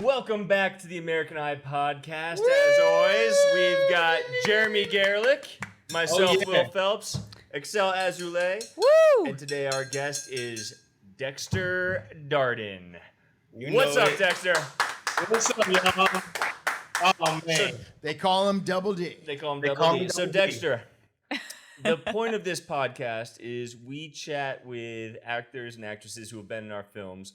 Welcome back to the American Eye podcast. As always, we've got Jeremy Gerlich, myself, Will Phelps, Excel Azulay, and today our guest is Dexter Darden. What's up, Dexter? What's up, y'all? Oh, man. So, they call him Double D. They call him Double D. So, Dexter, the point of this podcast is we chat with actors and actresses who have been in our films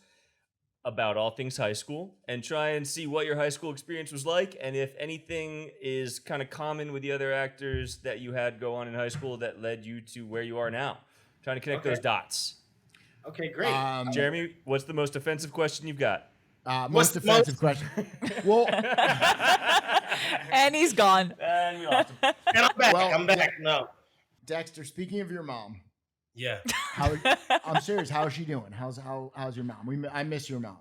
about all things high school and try and see what your high school experience was like and if anything is kind of common with the other actors that you had go on in high school that led you to where you are now. Trying to connect those dots. Okay, great. Jeremy, what's the most offensive question you've got? Most offensive question. Well, and he's gone. And we lost him. And I'm back. Well, I'm back. No. Dexter, speaking of your mom, Yeah. I'm serious. How's she doing? How's your mom? I miss your mom.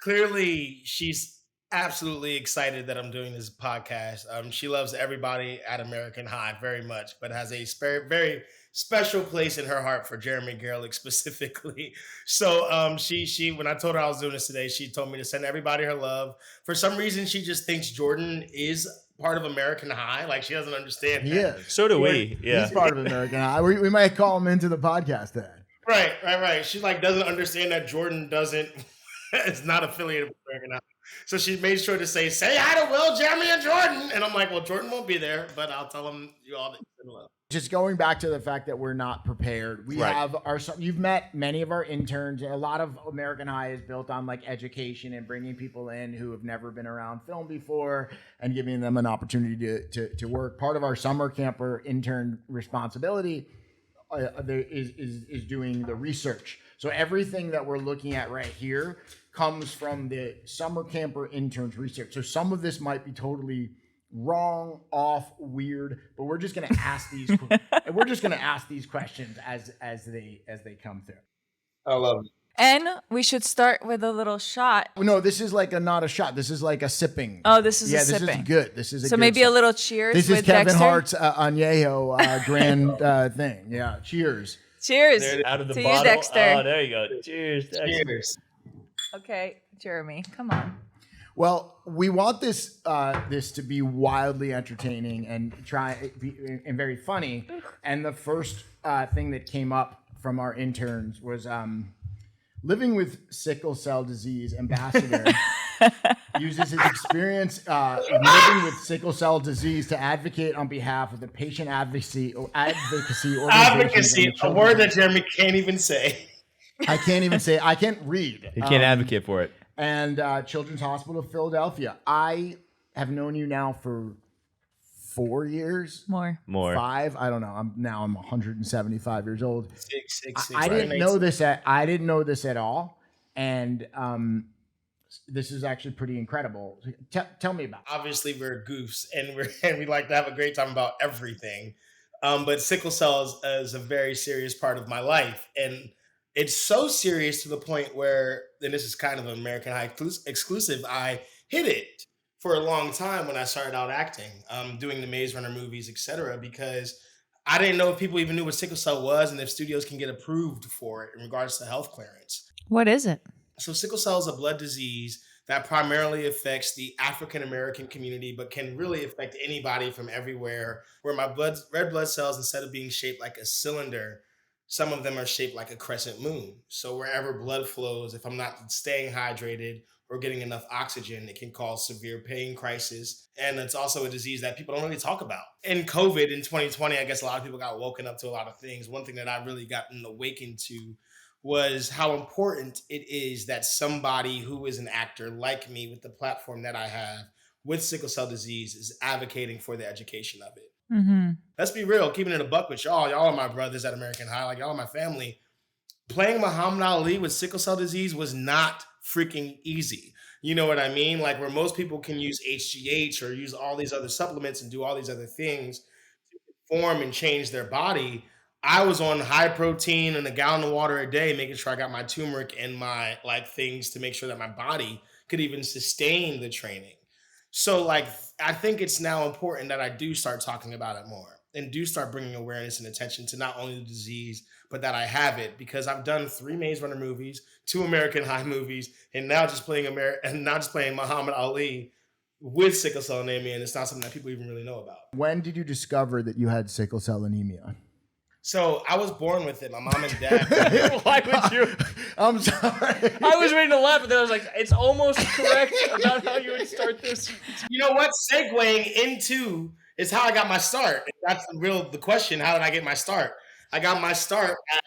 Clearly, she's absolutely excited that I'm doing this podcast. She loves everybody at American High very much, but has a very special place in her heart for Jeremy Gerlich specifically. So she when I told her I was doing this today, she told me to send everybody her love. For some reason, she just thinks Jordan is part of American High. Like, she doesn't understand that. Yeah. So do we. Yeah. He's part of American High. We might call him into the podcast then. Right. She doesn't understand that Jordan is not affiliated with American High. So she made sure to say hi to Will, Jeremy, and Jordan. And I'm like, well, Jordan won't be there, but I'll tell him you all that you send love. Just going back to the fact that we're not prepared. You've met many of our interns. A lot of American High is built on education and bringing people in who have never been around film before and giving them an opportunity to work. Part of our summer camper intern responsibility is doing the research. So everything that we're looking at right here comes from the summer camper interns research. So some of this might be totally wrong, off, weird, but we're just going to ask these questions as they come through. I love it. And we should start with a little shot. No, this is not a shot. This is like a sipping. Oh, this is a sipping. This is good. This is so maybe a little cheers. This with is Kevin Dexter. Hart's Añejo grand thing. Yeah, cheers. Cheers Out of the to bottle. you, Dexter. Oh, there you go. Cheers, Dexter. Cheers. Okay, Jeremy, come on. Well, we want this to be wildly entertaining and very funny. And the first thing that came up from our interns was living with sickle cell disease ambassador uses his experience living with sickle cell disease to advocate on behalf of the patient advocacy organization. Advocacy, a word that Jeremy can't even say. I can't even say. I can't read. You can't advocate for it. And Children's Hospital of Philadelphia. I have known you now for 4 years. More. 5. I don't know. I'm 175 years old. Six. I didn't know this at all. And this is actually pretty incredible. Tell me about it. Obviously, we're goofs, and we like to have a great time about everything. But sickle cell is a very serious part of my life, and it's so serious to the point where, and this is kind of an American High exclusive, I hid it for a long time when I started out acting, doing the Maze Runner movies, etc., because I didn't know if people even knew what sickle cell was and if studios can get approved for it in regards to health clearance. What is it? So sickle cell is a blood disease that primarily affects the African American community, but can really affect anybody from everywhere, where my red blood cells, instead of being shaped like a cylinder, some of them are shaped like a crescent moon. So wherever blood flows, if I'm not staying hydrated or getting enough oxygen, it can cause severe pain crisis. And it's also a disease that people don't really talk about. In COVID in 2020, I guess a lot of people got woken up to a lot of things. One thing that I really gotten awakened to was how important it is that somebody who is an actor like me with the platform that I have with sickle cell disease is advocating for the education of it. Mm-hmm. Let's be real, keeping it a buck with y'all. Y'all are my brothers at American High. Like, y'all are my family. Playing Muhammad Ali with sickle cell disease was not freaking easy. You know what I mean? Like, where most people can use HGH or use all these other supplements and do all these other things to form and change their body, I was on high protein and a gallon of water a day, making sure I got my turmeric and my like things to make sure that my body could even sustain the training. So like, I think it's now important that I do start talking about it more and do start bringing awareness and attention to not only the disease, but that I have it, because I've done 3 Maze Runner movies, 2 American High movies, and now just playing Muhammad Ali with sickle cell anemia, and it's not something that people even really know about. When did you discover that you had sickle cell anemia? So I was born with it. My mom and dad. Why would you? I'm sorry. I was ready to laugh, but then I was like, it's almost correct about how you would start this. You know what? Segueing into is how I got my start. That's the question. How did I get my start? I got my start at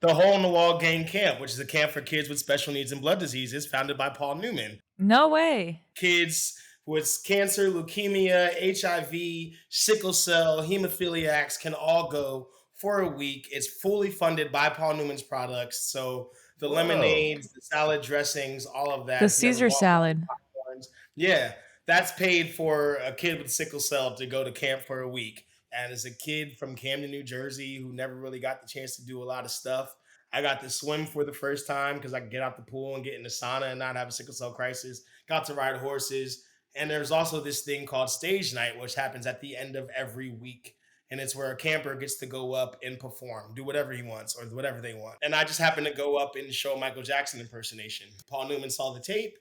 the Hole in the Wall Gang Camp, which is a camp for kids with special needs and blood diseases, founded by Paul Newman. No way. Kids with cancer, leukemia, HIV, sickle cell, hemophiliacs can all go for a week. It's fully funded by Paul Newman's products. So the lemonades, the salad dressings, all of that. The Caesar salad. Yeah, that's paid for a kid with sickle cell to go to camp for a week. And as a kid from Camden, New Jersey, who never really got the chance to do a lot of stuff, I got to swim for the first time because I could get out the pool and get in the sauna and not have a sickle cell crisis. Got to ride horses. And there's also this thing called stage night, which happens at the end of every week. And it's where a camper gets to go up and perform, do whatever he wants or whatever they want. And I just happened to go up and show Michael Jackson impersonation. Paul Newman saw the tape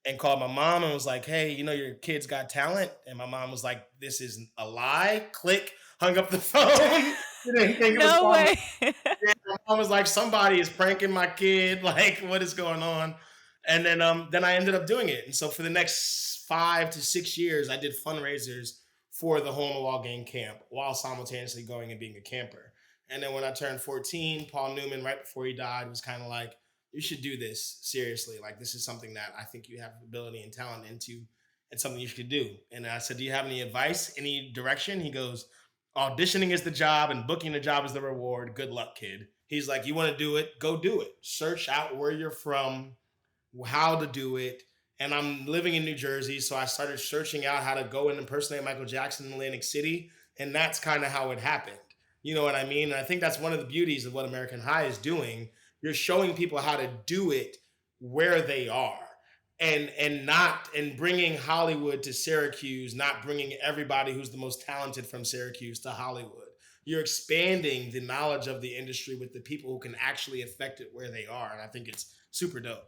and called my mom and was like, hey, you know, your kid's got talent. And my mom was like, this is a lie. Click, hung up the phone. Didn't think it was No way. And my mom was like, somebody is pranking my kid. Like, what is going on? And then I ended up doing it. And so for the next 5 to 6 years, I did fundraisers for the Hole in the Wall Gang Camp while simultaneously going and being a camper. And then when I turned 14, Paul Newman, right before he died, was kind of like, you should do this seriously. Like, this is something that I think you have ability and talent into. It's something you should do. And I said, do you have any advice, any direction? He goes, auditioning is the job and booking the job is the reward. Good luck, kid. He's like, you want to do it? Go do it. Search out where you're from, how to do it. And I'm living in New Jersey, so I started searching out how to go and impersonate Michael Jackson in Atlantic City, and that's kind of how it happened. You know what I mean? And I think that's one of the beauties of what American High is doing. You're showing people how to do it where they are, and bringing Hollywood to Syracuse, not bringing everybody who's the most talented from Syracuse to Hollywood. You're expanding the knowledge of the industry with the people who can actually affect it where they are, and I think it's super dope.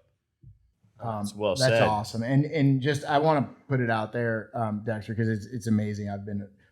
Well that's said. awesome. And just I want to put it out there, Dexter, because it's amazing.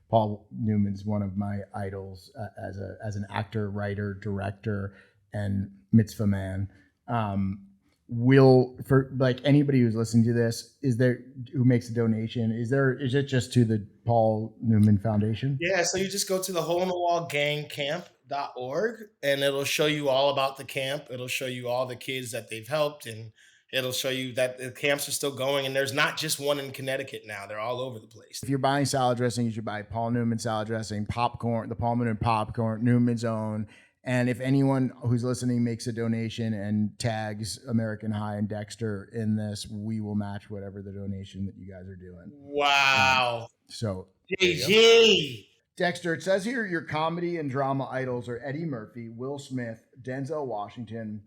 Paul Newman's one of my idols as an actor, writer, director, and mitzvah man. For like anybody who's listening to this, who makes a donation, is it just to the Paul Newman Foundation? Yeah, so you just go to the Hole in the Wall Gang Camp.org and it'll show you all about the camp. It'll show you all the kids that they've helped, and it'll show you that the camps are still going, and there's not just one in Connecticut now. They're all over the place. If you're buying salad dressing, you should buy Paul Newman salad dressing, popcorn, the Paul Newman popcorn, Newman's Own. And if anyone who's listening makes a donation and tags American High and Dexter in this, we will match whatever the donation that you guys are doing. Wow. So, GG. Dexter, it says here your comedy and drama idols are Eddie Murphy, Will Smith, Denzel Washington,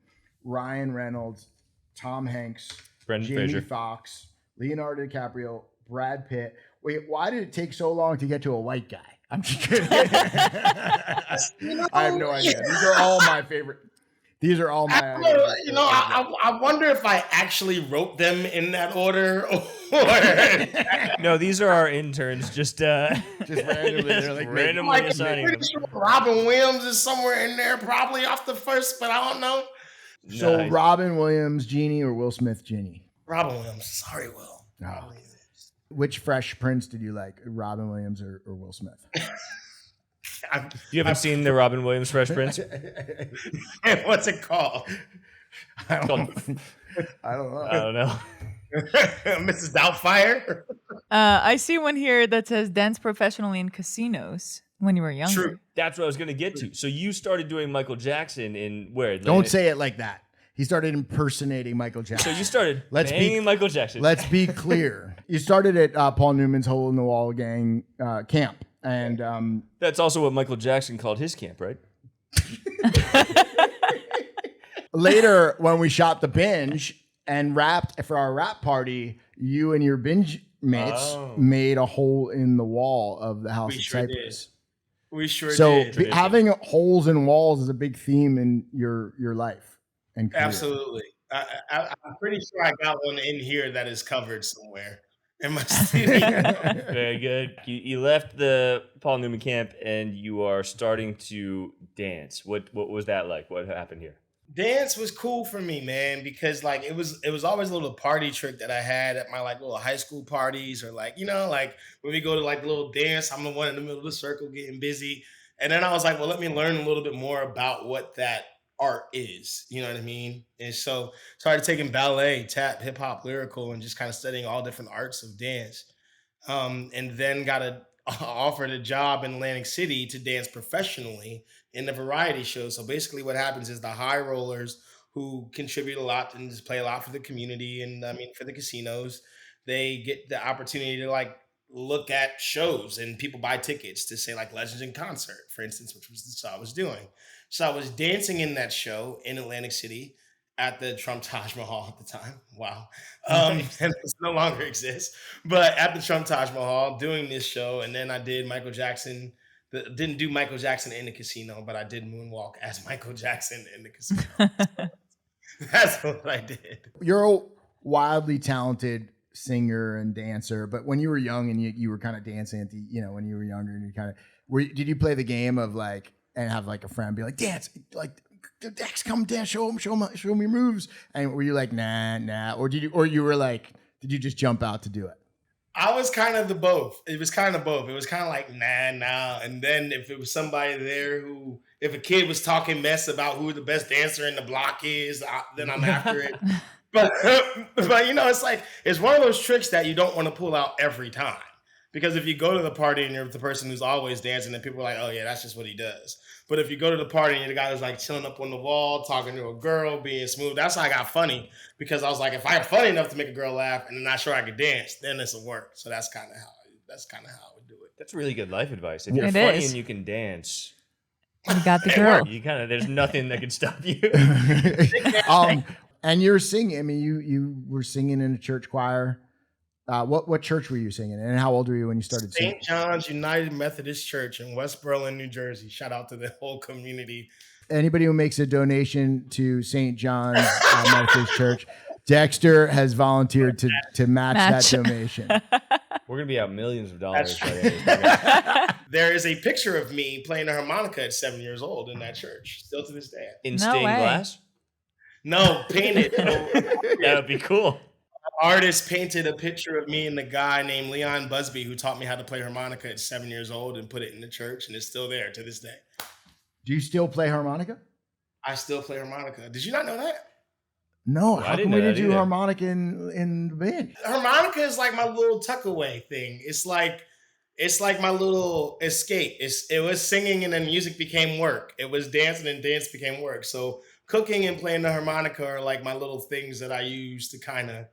Ryan Reynolds, Tom Hanks, Brendan Jamie Fraser. Foxx, Leonardo DiCaprio, Brad Pitt. Wait, why did it take so long to get to a white guy? I'm just kidding. I have no idea. These are all my favorite. These are all my. I wonder if I actually wrote them in that order, or No, these are our interns. Just randomly, they're like, randomly assigning them. sure Robin Williams is somewhere in there, probably off the first, but I don't know. So Nice. Robin Williams, Genie, or Will Smith, Genie? Robin Williams. Sorry, Will. Oh. Which Fresh Prince did you like, Robin Williams or Will Smith? You haven't seen the Robin Williams Fresh Prince? What's it called? I don't know. I don't know. Mrs. Doubtfire. I see one here that says dance professionally in casinos when you were younger. True. That's what I was going to get to. So you started doing Michael Jackson in where? Don't say it like that. He started impersonating Michael Jackson. So you started banging Michael Jackson. Let's be clear. You started at Paul Newman's Hole in the Wall Gang camp. And that's also what Michael Jackson called his camp, right? Later, when we shot the Binge and rapped for our rap party, you and your Binge mates made a hole in the wall of the House of Cypress. We sure did. So having holes in walls is a big theme in your life and career. Absolutely. I'm pretty sure I got one in here that is covered somewhere in my studio. Very good. You left the Paul Newman camp and you are starting to dance. What was that like? What happened here? Dance was cool for me, man, because like it was always a little party trick that I had at my like little high school parties, or like, like when we go to like a little dance, I'm the one in the middle of the circle getting busy. And then I was like, well, let me learn a little bit more about what that art is. You know what I mean? And so started taking ballet, tap, hip hop, lyrical, and just kind of studying all different arts of dance. And then got offered a job in Atlantic City to dance professionally in the variety show. So basically what happens is the high rollers who contribute a lot and just play a lot for the community and for the casinos, they get the opportunity to like look at shows, and people buy tickets to say like Legends in Concert, for instance, which was the show I was doing. So I was dancing in that show in Atlantic City at the Trump Taj Mahal at the time. Wow. And it no longer exists, but at the Trump Taj Mahal doing this show. And then I did Michael Jackson. Didn't do Michael Jackson in the casino, but I did moonwalk as Michael Jackson in the casino. So that's what I did. You're a wildly talented singer and dancer, but when you were young and you were kind of dancing at the, when you were younger and you kind of, did you play the game of like, and have like a friend be like, dance, like Dex, come dance, show me moves. And were you like, nah, or did you were like, did you just jump out to do it? I was kind of both. It was kind of both. It was kind of like, nah. And then if it was somebody there if a kid was talking mess about who the best dancer in the block is, then I'm after it. But it's like, it's one of those tricks that you don't want to pull out every time. Because if you go to the party and you're the person who's always dancing, then people are like, oh yeah, that's just what he does. But if you go to the party and you're the guy who's like chilling up on the wall, talking to a girl, being smooth, that's how I got funny. Because I was like, if I'm funny enough to make a girl laugh and I'm not sure I could dance, then this will work. So that's kind of how I would do it. That's really good life advice. If you're funny and you can dance, you got the girl. You there's nothing that can stop you. And you're singing. I mean, you were singing in a church choir. What church were you singing in, and how old were you when you started singing? St. John's United Methodist Church in West Berlin, New Jersey. Shout out to the whole community. Anybody who makes a donation to St. John's Methodist Church, Dexter has volunteered to match that donation. We're going to be out millions of dollars. There is a picture of me playing the harmonica at 7 years old in that church, still to this day. In stained glass? No, painted. That would be cool. Artist painted a picture of me and the guy named Leon Busby who taught me how to play harmonica at 7 years old and put it in the church, and it's still there to this day. Do you still play harmonica? I still play harmonica. Did you not know that? No. How come we did you harmonica in the band? Harmonica is like my little tuck away thing. It's like my little escape. It was singing and then music became work. It was dancing and dance became work. So cooking and playing the harmonica are like my little things that I use to kind of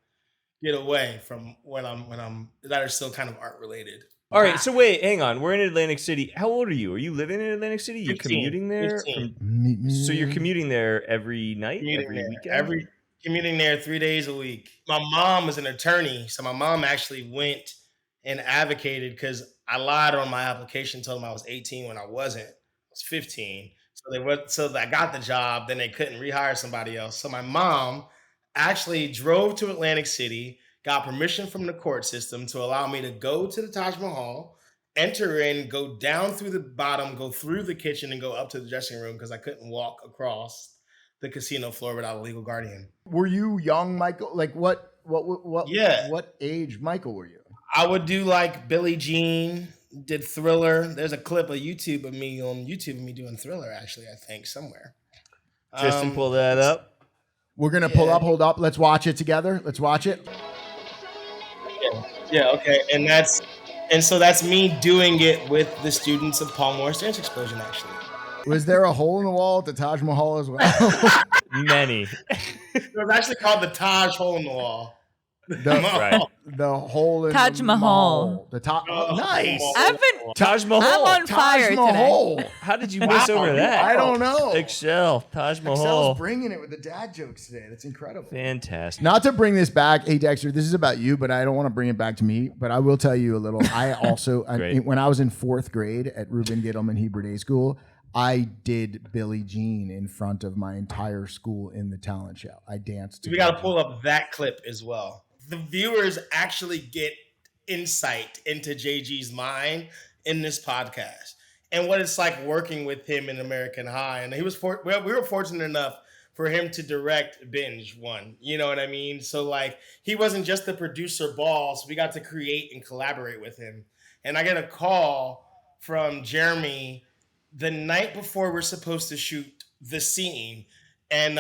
get away from when I'm that are still kind of art related. All right, so wait, hang on. We're in Atlantic City. How old are you? Are you living in Atlantic City? You're commuting there? So you're commuting there every night, every weekend? Commuting there 3 days a week. My mom was an attorney, so my mom actually went and advocated because I lied on my application, told them I was 18 when I wasn't. I was 15. So I got the job, then they couldn't rehire somebody else. So my mom actually drove to Atlantic City, got permission from the court system to allow me to go to the Taj Mahal, enter in, go down through the bottom, go through the kitchen, and go up to the dressing room because I couldn't walk across the casino floor without a legal guardian. Were you young, Michael? Like what age, Michael, were you? I would do like Billie Jean, did Thriller. There's a clip of YouTube of me doing Thriller, actually, I think, somewhere. Tristan, pull that up. We're going to pull up, hold up. Let's watch it together. Let's watch it. Yeah, okay. And so that's me doing it with the students of Paul Morris Dance Explosion, actually. Was there a hole in the wall at the Taj Mahal as well? Many. It was actually called the Taj Hole in the Wall. Right. The hole in Taj the Mahal. mall. The top. Oh, Nice. I've been. Taj Mahal. I'm on fire Taj today. Mahal. How did you miss over that? I don't know. Excel. Taj Mahal. Excel's bringing it with the dad jokes today. That's incredible. Fantastic. Not to bring this back, hey Dexter, this is about you, but I don't want to bring it back to me. But I will tell you a little. I also, when I was in 4th grade at Reuben Gittleman Hebrew Day School, I did Billie Jean in front of my entire school in the talent show. I danced. We got to pull up that clip as well. The viewers actually get insight into JG's mind in this podcast and what it's like working with him in American High. And we were fortunate enough for him to direct Binge one. You know what I mean? So like he wasn't just the producer boss. We got to create and collaborate with him. And I get a call from Jeremy the night before we're supposed to shoot the scene, and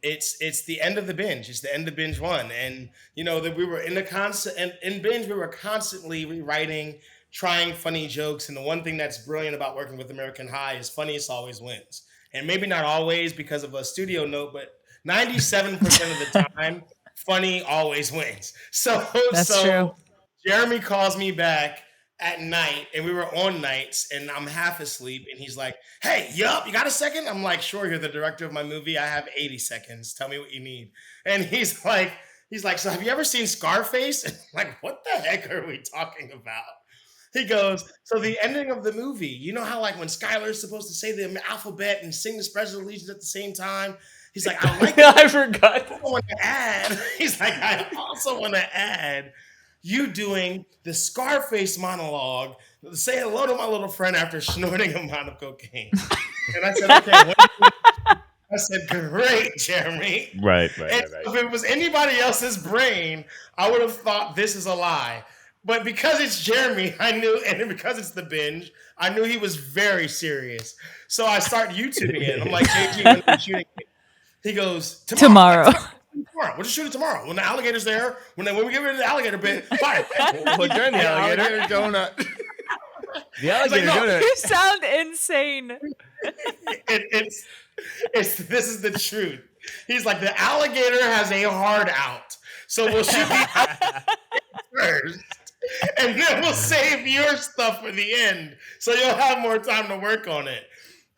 it's the end of the Binge. It's the end of Binge 1, and you know that we were in Binge we were constantly rewriting, trying funny jokes. And the one thing that's brilliant about working with American High is funniest always wins, and maybe not always because of a studio note, but 97% of the time, funny always wins. So True. Jeremy calls me back at night, and we were on nights, and I'm half asleep, and he's like, hey, you up? You got a second? I'm like, sure, you're the director of my movie. I have 80 seconds. Tell me what you need. And he's like, so have you ever seen Scarface? And I'm like, what the heck are we talking about? He goes, so the ending of the movie, you know how like when Skylar's supposed to say the alphabet and sing the Pledge of Allegiance at the same time? He's like, I like that. I forgot. He's like, I also want to add you doing the Scarface monologue, say hello to my little friend after snorting a amount of cocaine. And I said, okay. I said, great, Jeremy. Right. If it was anybody else's brain, I would have thought this is a lie. But because it's Jeremy, I knew, and because it's the Binge, I knew he was very serious. So I start YouTubing it. I'm like, JG, when are we shooting it? He goes, tomorrow. Tomorrow. We'll just shoot it tomorrow. When the alligator's there, when we get rid of the alligator bit, fine. Well, during the alligator donut. The alligator donut. You sound insane. This is the truth. He's like, the alligator has a hard out. So we'll shoot the first. And then we'll save your stuff for the end. So you'll have more time to work on it.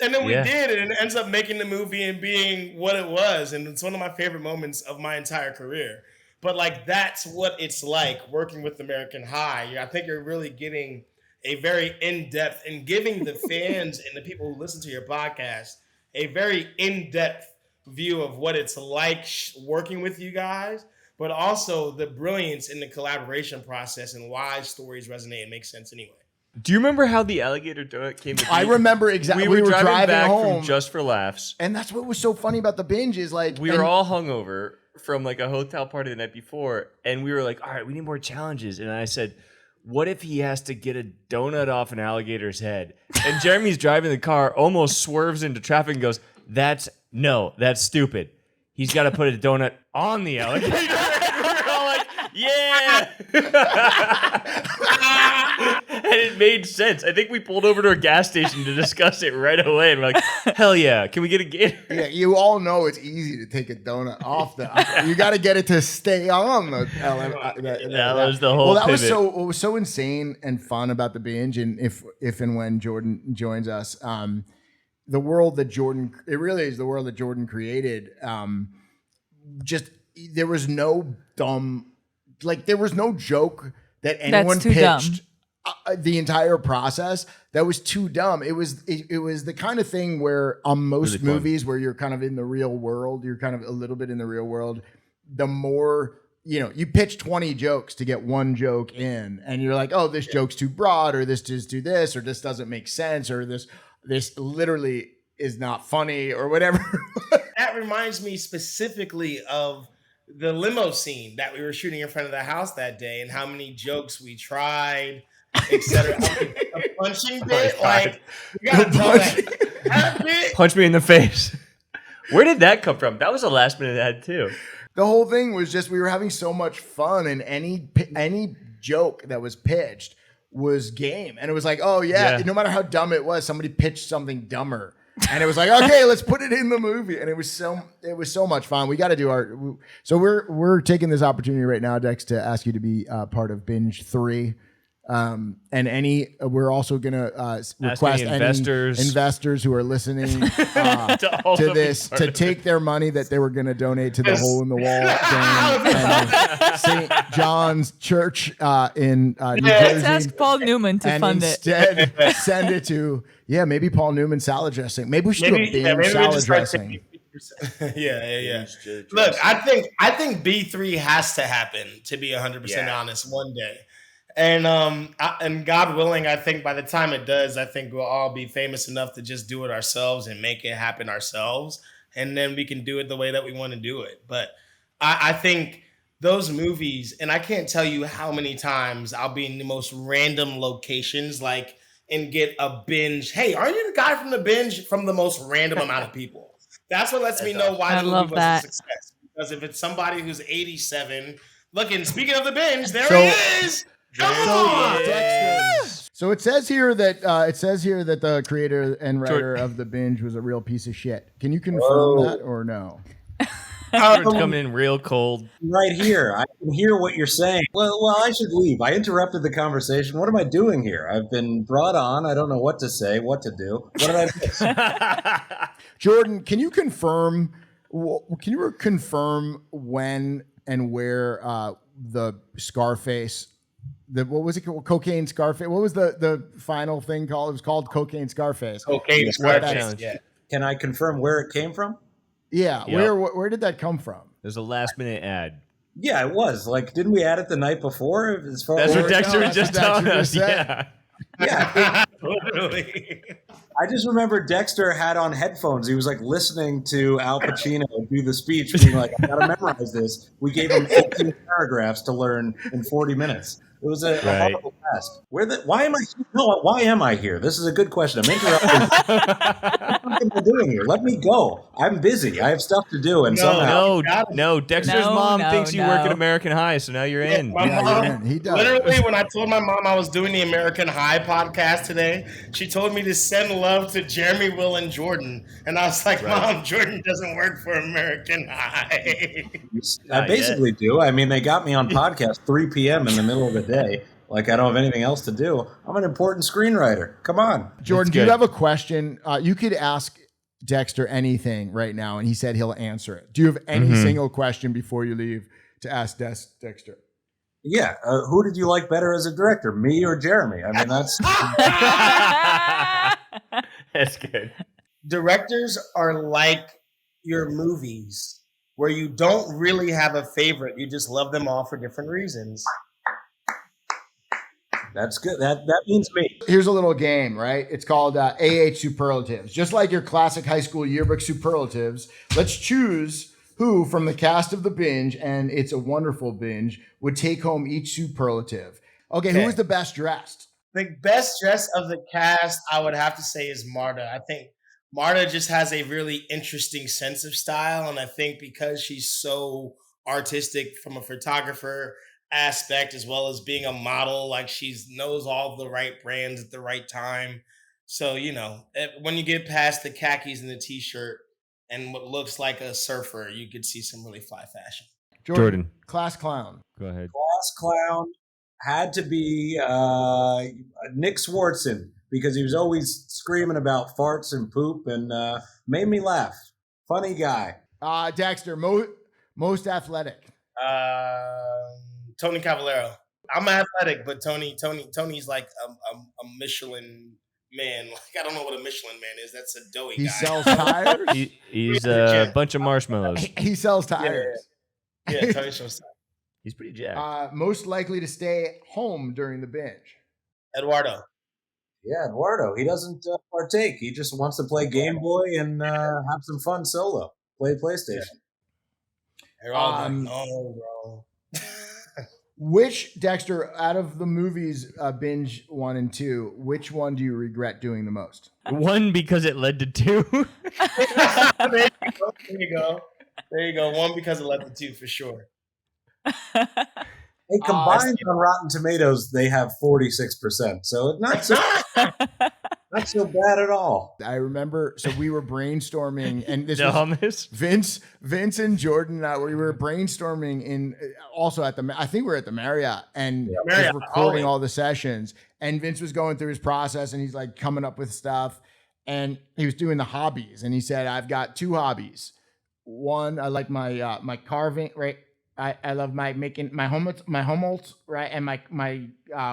And then we did it, and it ends up making the movie and being what it was. And it's one of my favorite moments of my entire career. But like, that's what it's like working with American High. I think you're really getting a very in-depth and giving the fans and the people who listen to your podcast a very in-depth view of what it's like working with you guys, but also the brilliance in the collaboration process and why stories resonate and make sense anyway. Do you remember how the alligator donut came to be? I remember exactly. We were driving back home from Just for Laughs. And that's what was so funny about the Binge is like... We were all hungover from like a hotel party the night before. And we were like, all right, we need more challenges. And I said, what if he has to get a donut off an alligator's head? And Jeremy's driving the car, almost swerves into traffic and goes, that's stupid. He's got to put a donut on the alligator. And we're all like, yeah. And it made sense. I think we pulled over to a gas station to discuss it right away. And we're like, hell yeah. Can we get a gator? Yeah, you all know it's easy to take a donut off the... You got to get it to stay on the... That was the whole pivot. What was so insane and fun about the Binge, and if and when Jordan joins us, the world that Jordan... It really is the world that Jordan created. Just, there was no dumb... Like, there was no joke that anyone pitched the entire process that was too dumb. It was the kind of thing where on most really movies where you're kind of in the real world, you're kind of a little bit in the real world, the more, you pitch 20 jokes to get one joke in, and you're like, oh, this joke's too broad, or this just do this, or this doesn't make sense, or this literally is not funny, or whatever. That reminds me specifically of the limo scene that we were shooting in front of the house that day, and how many jokes we tried, etc. A punching bit, like, you gotta tell that bit. Punch me in the face. Where did that come from? That was a last minute ad too. The whole thing was just, we were having so much fun, and any joke that was pitched was game. And it was like, oh yeah, no matter how dumb it was, somebody pitched something dumber. And it was like, okay, let's put it in the movie. And it was so much fun. We got to do so we're taking this opportunity right now, Dex, to ask you to be part of Binge 3. And we're also going to request any investors who are listening to this to take their money that they were going to donate to the Hole in the Wall and St. John's Church in New Jersey. Let's ask Paul Newman to fund it. Instead, send it to maybe Paul Newman salad dressing. Maybe we should do a Binge salad dressing. Yeah. Look, I think B3 has to happen, to be 100% honest, one day. And God willing, I think by the time it does, I think we'll all be famous enough to just do it ourselves and make it happen ourselves. And then we can do it the way that we want to do it. But I think those movies, and I can't tell you how many times I'll be in the most random locations, and get a binge. Hey, are you the guy from the Binge? From the most random amount of people. That's what lets me know why the movie was a success. Because if it's somebody who's 87, look, and speaking of the Binge, there he is. So it says here that the creator and writer of the Binge was a real piece of shit. Can you confirm that or no? Jordan's coming in real cold. Right here. I can hear what you're saying. Well, I should leave. I interrupted the conversation. What am I doing here? I've been brought on. I don't know what to say, what to do. What did I miss? Jordan, can you confirm when and where the Scarface, what was it called? Cocaine Scarface. What was the final thing called? It was called Cocaine Scarface. Cocaine Scarface. Yeah. Can I confirm where it came from? Yeah. Yep. Where did that come from? There's a last minute ad. Yeah, it was. Didn't we add it the night before? That's what Dexter was just telling us. Yeah. Yeah. Totally. I just remember Dexter had on headphones. He was listening to Al Pacino do the speech, being like, I gotta memorize this. We gave him 18 paragraphs to learn in 40 minutes. It was a horrible task. Why am I here? This is a good question. I'm interrupting. What am I doing here? Let me go. I'm busy. I have stuff to do. And no. Dexter's mom thinks you work at American High, so now you're in. My mom, he does. Literally, when I told my mom I was doing the American High podcast today, she told me to send love to Jeremy, Will, and Jordan. And I was like, Mom, Jordan doesn't work for American High. I basically do. I mean, they got me on podcast 3 p.m. in the middle of the day. I don't have anything else to do. I'm an important screenwriter. Come on. Jordan, do you have a question? You could ask Dexter anything right now, and he said he'll answer it. Do you have any single question before you leave to ask Dexter? Yeah. Who did you like better as a director, me or Jeremy? I mean, that's... That's good. Directors are like your movies, where you don't really have a favorite. You just love them all for different reasons. That's good. That means me. Here's a little game, right? It's called AH Superlatives. Just like your classic high school yearbook superlatives, let's choose who from the cast of The Binge, and it's a wonderful binge, would take home each superlative. Okay, who is the best dressed? The best dressed of the cast, I would have to say, is Marta. I think Marta just has a really interesting sense of style, and I think because she's so artistic from a photographer aspect as well as being a model, she knows all the right brands at the right time. So when you get past the khakis and the t-shirt and what looks like a surfer, you could see some really fly fashion. Jordan, class clown. Go ahead. Class clown had to be Nick Swartzen, because he was always screaming about farts and poop and made me laugh. Funny guy. Dexter, most athletic. Tony Cavallero. I'm athletic, but Tony's like a Michelin man. I don't know what a Michelin man is. That's a doughy guy. He sells tires? He's a bunch of marshmallows. He sells tires. Yeah, Tony sells tires. He's pretty jacked. Most likely to stay home during the binge. Eduardo. Yeah, Eduardo. He doesn't partake. He just wants to play Game Boy and have some fun solo. Play PlayStation. They're all like, no, bro. Which, Dexter, out of the movies Binge 1 and 2, which one do you regret doing the most? 1, because it led to 2. There you go. 1 because it led to 2 for sure. Hey, combined on Rotten Tomatoes, they have 46%. So it's not so. Not so bad at all. I remember, so we were brainstorming, and this The was hummus. Vince and Jordan and I, we were brainstorming in also at I think we were at the Marriott and Marriott, just recording always. all the sessions. And Vince was going through his process, and he's like coming up with stuff, and he was doing the hobbies, and he said, "I've got 2 hobbies. One, I like my carving, right? I love making my homolds, right, and my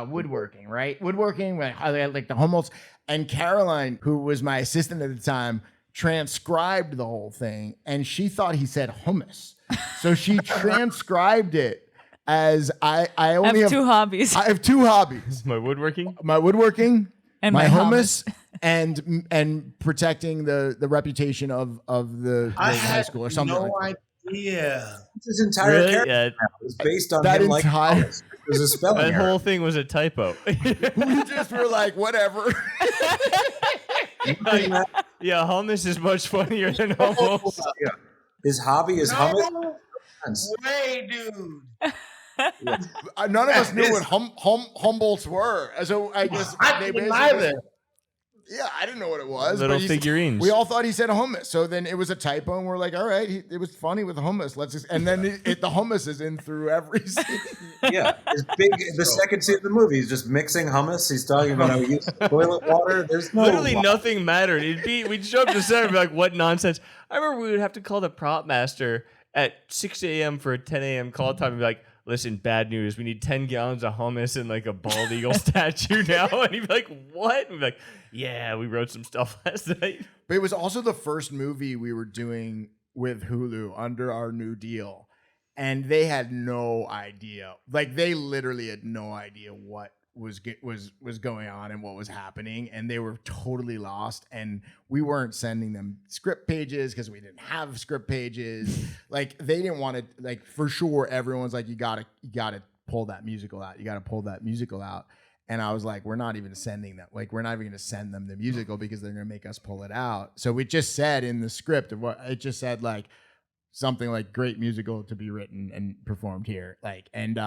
woodworking, right? Woodworking, right? I like the homolds." And Caroline, who was my assistant at the time, transcribed the whole thing, and she thought he said hummus, so she transcribed it as I only have 2 hobbies. I have 2 hobbies: My woodworking. and my hummus, and protecting the reputation of the high school or something. No like that. idea. His entire Really? character Yeah. is based on That him like entire- Thomas. It was a spelling That error. whole thing was a typo. We just were like, whatever. Yeah, hummus is much funnier than hummus. His hobby is hummus. No way, dude. None of us knew what Humboldts were, so I guess I they didn't basically. either. Yeah, I didn't know what it was. Little but he's- figurines. We all thought he said hummus, so then it was a typo, and we're like, all right, it was funny with hummus. Let's just, and then the hummus is in through every scene. Yeah, the second scene of the movie, he's just mixing hummus. He's talking about how he uses toilet water. There's no Literally nothing mattered. We'd show up to set and be like, what nonsense. I remember we would have to call the prop master at 6 a.m. for a 10 a.m. call time and be like, listen, bad news. We need 10 gallons of hummus and like a bald eagle statue now. And he'd be like, what? And we'd be like, yeah, we wrote some stuff last night. But it was also the first movie we were doing with Hulu under our new deal. And they had no idea. Like, they literally had no idea what was going on and what was happening, and they were totally lost. And we weren't sending them script pages because we didn't have script pages. Like, they didn't want to, like, for sure everyone's like, you gotta pull that musical out, and I was like, we're not even sending them, like, we're not even gonna send them the musical because they're gonna make us pull it out. So we just said in the script of what it just said, like something like great musical to be written and performed here, like, and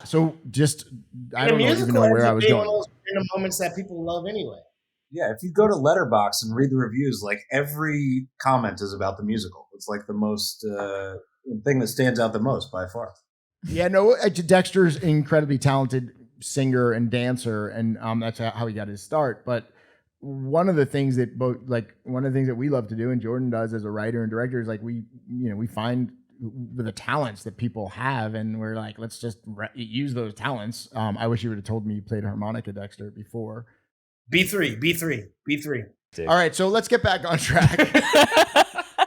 so just I don't even know where I was going. One of those random moments that people love anyway. Yeah, if you go to Letterboxd and read the reviews, like every comment is about the musical. It's like the most thing that stands out the most by far. Yeah, no, Dexter's an incredibly talented singer and dancer, and that's how he got his start. But one of the things that we love to do, and Jordan does as a writer and director, is like we find the talents that people have, and we're like, let's just use those talents. I wish you would have told me you played harmonica, Dexter, before. B3. All right, so let's get back on track.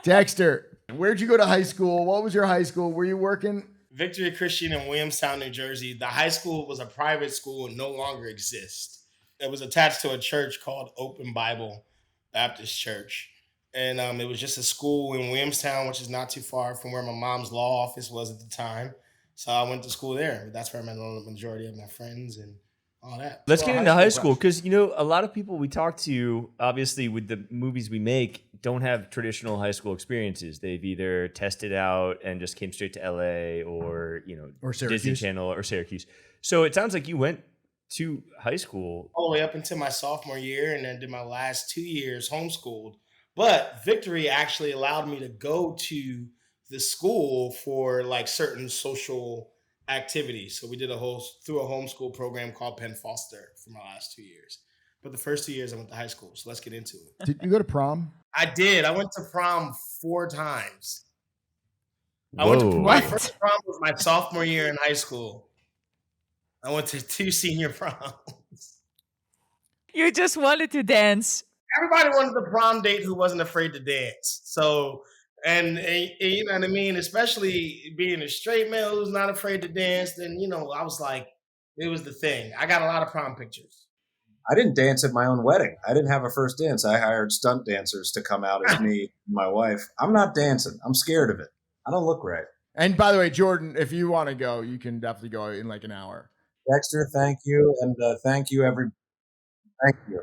Dexter, where'd you go to high school? What was your high school? Were you working? Victory Christian in Williamstown, New Jersey. The high school was a private school and no longer exists. It was attached to a church called Open Bible Baptist Church. And it was just a school in Williamstown, which is not too far from where my mom's law office was at the time. So I went to school there. That's where I met the majority of my friends and all that. Let's get into high school because, a lot of people we talk to, obviously with the movies we make, don't have traditional high school experiences. They've either tested out and just came straight to LA or Disney Channel or Syracuse. So it sounds like you went to high school all the way up until my sophomore year, and then did my last 2 years homeschooled. But Victory actually allowed me to go to the school for like certain social activities. So we did through a homeschool program called Penn Foster for my last 2 years. But the first 2 years I went to high school. So let's get into it. Did you go to prom? I did. I went to prom 4 times. Whoa. My first prom was my sophomore year in high school. I went to 2 senior proms. You just wanted to dance. Everybody wanted the prom date who wasn't afraid to dance. So, and you know what I mean? Especially being a straight male who's not afraid to dance, then, I was like, it was the thing. I got a lot of prom pictures. I didn't dance at my own wedding. I didn't have a first dance. I hired stunt dancers to come out as me and my wife. I'm not dancing. I'm scared of it. I don't look right. And by the way, Jordan, if you want to go, you can definitely go in like an hour. Dexter, thank you. And thank you, Thank you.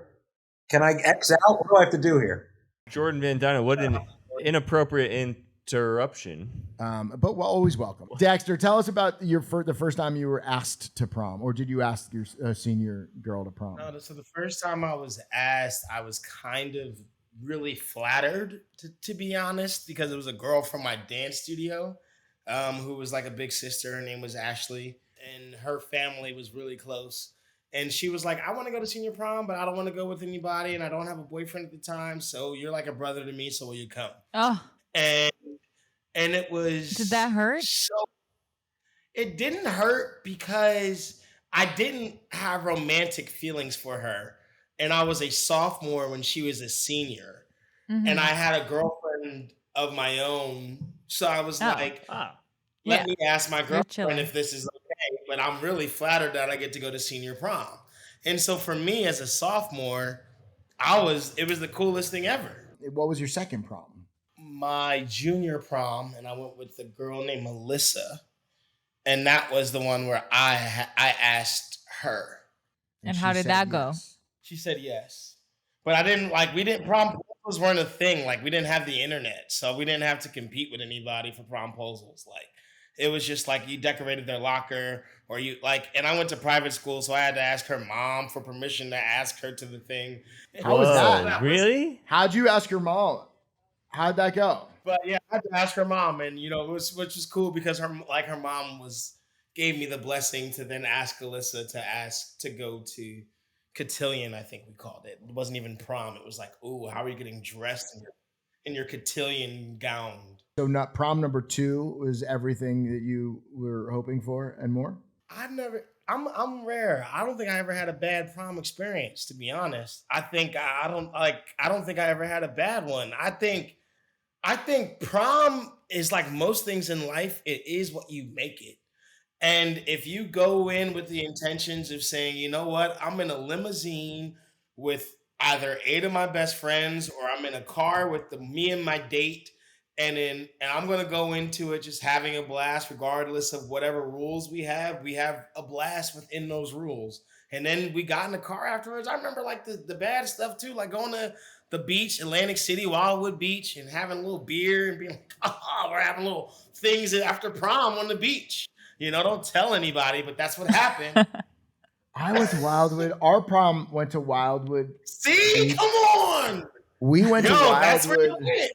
Can I X out? What do I have to do here? Jordan Van Dyne, what an inappropriate interruption. But we're always welcome. Dexter, tell us about the first time you were asked to prom, or did you ask your senior girl to prom? No, so the first time I was asked, I was kind of really flattered, to be honest, because it was a girl from my dance studio who was like a big sister. Her name was Ashley, and her family was really close. And she was like, I want to go to senior prom, but I don't want to go with anybody, and I don't have a boyfriend at the time. So you're like a brother to me, so will you come? Oh, And it was... did that hurt? So it didn't hurt because I didn't have romantic feelings for her. And I was a sophomore when she was a senior. Mm-hmm. And I had a girlfriend of my own. So I was like, let me ask my girlfriend if this is okay. But I'm really flattered that I get to go to senior prom. And so for me as a sophomore, it was the coolest thing ever. What was your second prom? My junior prom, and I went with a girl named Melissa. And that was the one where I asked her. And how did that go? She said yes. But prom proposals weren't a thing. Like, we didn't have the internet. So we didn't have to compete with anybody for promposals. Like, it was just like you decorated their locker and I went to private school. So I had to ask her mom for permission to ask her to the thing. How was that? Really? How'd you ask your mom? How'd that go? But yeah, I had to ask her mom, and which was cool because her mom gave me the blessing to then ask Alyssa to go to cotillion, I think we called it. It wasn't even prom. It was like, ooh, how are you getting dressed in your cotillion gown? So not prom number 2 was everything that you were hoping for and more? I'm rare. I don't think I ever had a bad prom experience, to be honest. I don't think I ever had a bad one. I think prom is like most things in life. It is what you make it. And if you go in with the intentions of saying, you know what, I'm in a limousine with either 8 of my best friends, or I'm in a car with me and my date, and I'm going to go into it just having a blast, regardless of whatever rules we have a blast within those rules. And then we got in the car afterwards. I remember like the bad stuff too, like going to the beach, Atlantic City, Wildwood Beach, and having a little beer and being like, oh, we're having little things after prom on the beach. Don't tell anybody, but that's what happened. I went to Wildwood. Our prom went to Wildwood. See, come on. We went to Wildwood. That's where you went.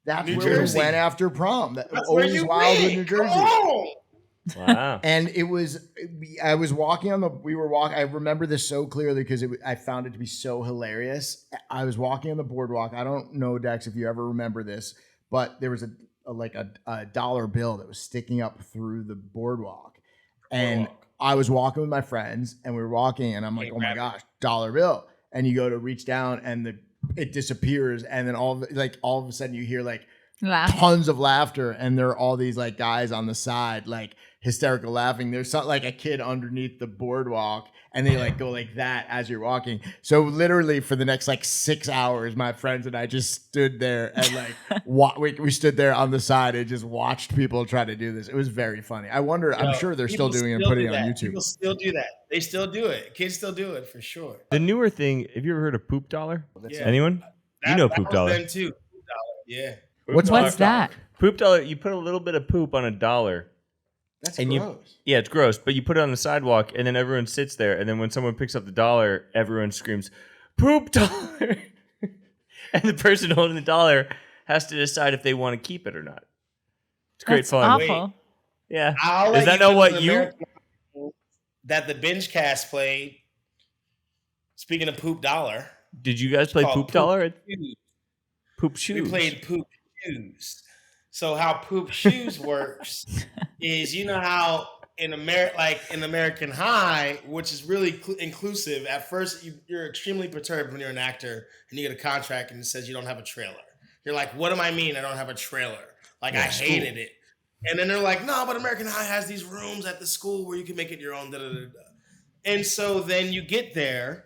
That's New where Jersey. We went after prom. That's always where you Wildwood, went. New Jersey. Come on. Wow. And I was walking I remember this so clearly because I found it to be so hilarious. I was walking on the boardwalk. I don't know, Dex, if you ever remember this, but there was a dollar bill that was sticking up through the boardwalk. And I was walking with my friends, and we were walking, and I'm like, oh my gosh, dollar bill. And you go to reach down, and it disappears, and then all of a sudden you hear like tons of laughter, and there are all these like guys on the side like hysterical laughing. There's something like a kid underneath the boardwalk, and they like go like that as you're walking. So literally for the next like 6 hours, my friends and I just stood there and like we stood there on the side and just watched people try to do this. It was very funny. I wonder, I'm sure they're still doing it and putting it on YouTube. People still do that. They still do it. Kids still do it for sure. The newer thing, have you ever heard of Poop Dollar? Yeah. Anyone? Poop Dollar. Them too. Poop Dollar. Yeah. What's that? Poop Dollar, you put a little bit of poop on a dollar. That's and gross. It's gross, but you put it on the sidewalk, and then everyone sits there, and then when someone picks up the dollar, everyone screams, "Poop dollar!" And the person holding the dollar has to decide if they want to keep it or not. It's great fun. Awful. Yeah. Is that not what you... That the Binge cast played, speaking of Poop Dollar. Did you guys play Poop Dollar? Poop Shoes. We played Poop Shoes. So how Poop Shoes works is, how in American High, which is really inclusive, at first you're extremely perturbed when you're an actor and you get a contract and it says you don't have a trailer. You're like, what do I mean I don't have a trailer? Like, I hated it. And then they're like, no, but American High has these rooms at the school where you can make it your own. Da, da, da, da. And so then you get there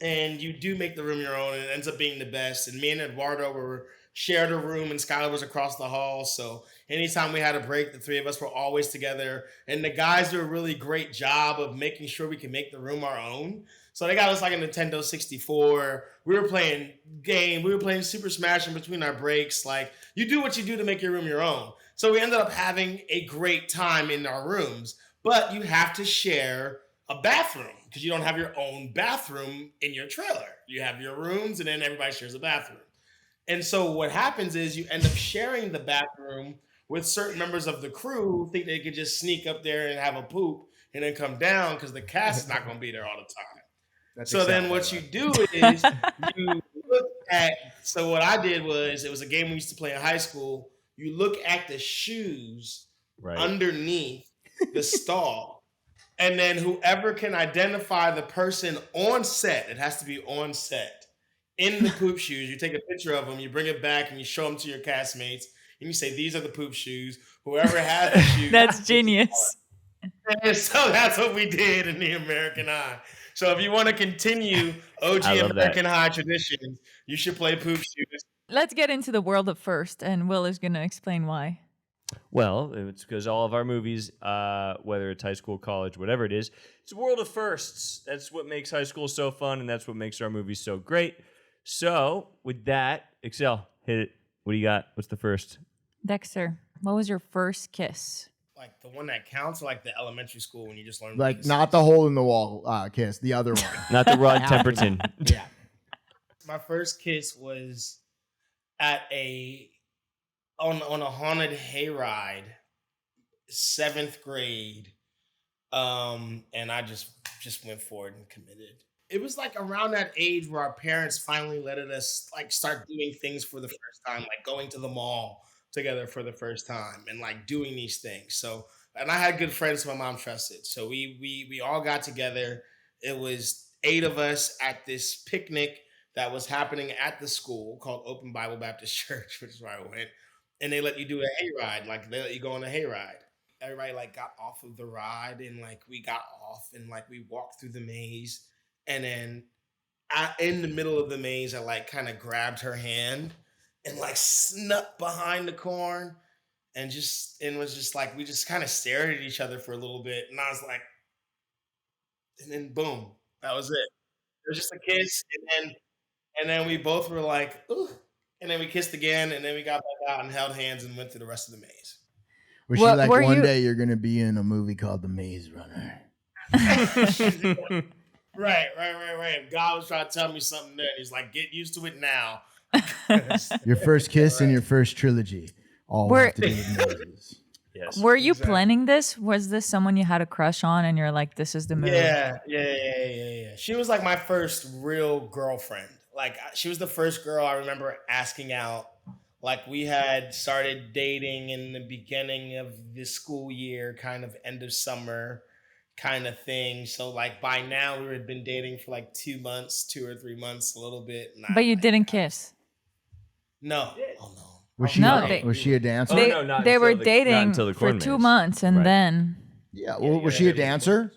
and you do make the room your own, and it ends up being the best. And me and Eduardo were shared a room, and Skylar was across the hall. So anytime we had a break, the three of us were always together. And the guys do a really great job of making sure we can make the room our own. So they got us like a Nintendo 64. We were playing we were playing Super Smash in between our breaks. Like, you do what you do to make your room your own. So we ended up having a great time in our rooms. But you have to share a bathroom because you don't have your own bathroom in your trailer. You have your rooms and then everybody shares a bathroom. And so what happens is you end up sharing the bathroom with certain members of the crew who think they could just sneak up there and have a poop and then come down because the cast is not going to be there all the time. So then what you do is you look at, so what I did was, it was a game we used to play in high school. You look at the shoes underneath the stall, and then whoever can identify the person on set, it has to be on set, in the poop shoes, you take a picture of them, you bring it back, and you show them to your castmates, and you say, these are the poop shoes. Whoever has the shoes. That's genius. And so that's what we did in the American High. So if you want to continue OG American High traditions, you should play poop shoes. Let's get into the world of first, and Will is going to explain why. Well, it's because all of our movies, whether it's high school, college, whatever it is, it's a world of firsts. That's what makes high school so fun, and that's what makes our movies so great. So with that, Excel, hit it. What do you got? What's the first? Dexter, what was your first kiss? Like the one that counts, or like the elementary school when you just learn. Like not the hole in the wall kiss, the other one. Not the Rod Temperton. Yeah. My first kiss was at on a haunted hayride, 7th grade, and I just went forward and committed. It was like around that age where our parents finally let us like start doing things for the first time, like going to the mall together for the first time and like doing these things. So, and I had good friends my mom trusted. So we all got together. It was 8 of us at this picnic that was happening at the school called Open Bible Baptist Church, which is where I went. And they let you do a hayride. Like they let you go on a hayride. Everybody like got off of the ride, and like we got off and like we walked through the maze. And then in the middle of the maze, I like kind of grabbed her hand and like snuck behind the corn and was just like, we just kind of stared at each other for a little bit. And I was like, and then boom, that was it. It was just a kiss. And then we both were like, ooh. And then we kissed again. And then we got back out and held hands and went through the rest of the maze. Was she like, one day you're going to be in a movie called The Maze Runner? Right. God was trying to tell me something there. He's like, get used to it now. Your first kiss and your first trilogy all have to do with mazes. Yes. Were you planning this? Was this someone you had a crush on and you're like, this is the movie? Yeah. She was like my first real girlfriend. Like she was the first girl I remember asking out. Like we had started dating in the beginning of the school year, kind of end of summer kind of thing. So like by now we had been dating for like 2 months, 2 or 3 months, a little bit. But you didn't kiss? No. Oh no. Was she a dancer? They were dating for 2 months and then. Yeah. Well, was she a dancer?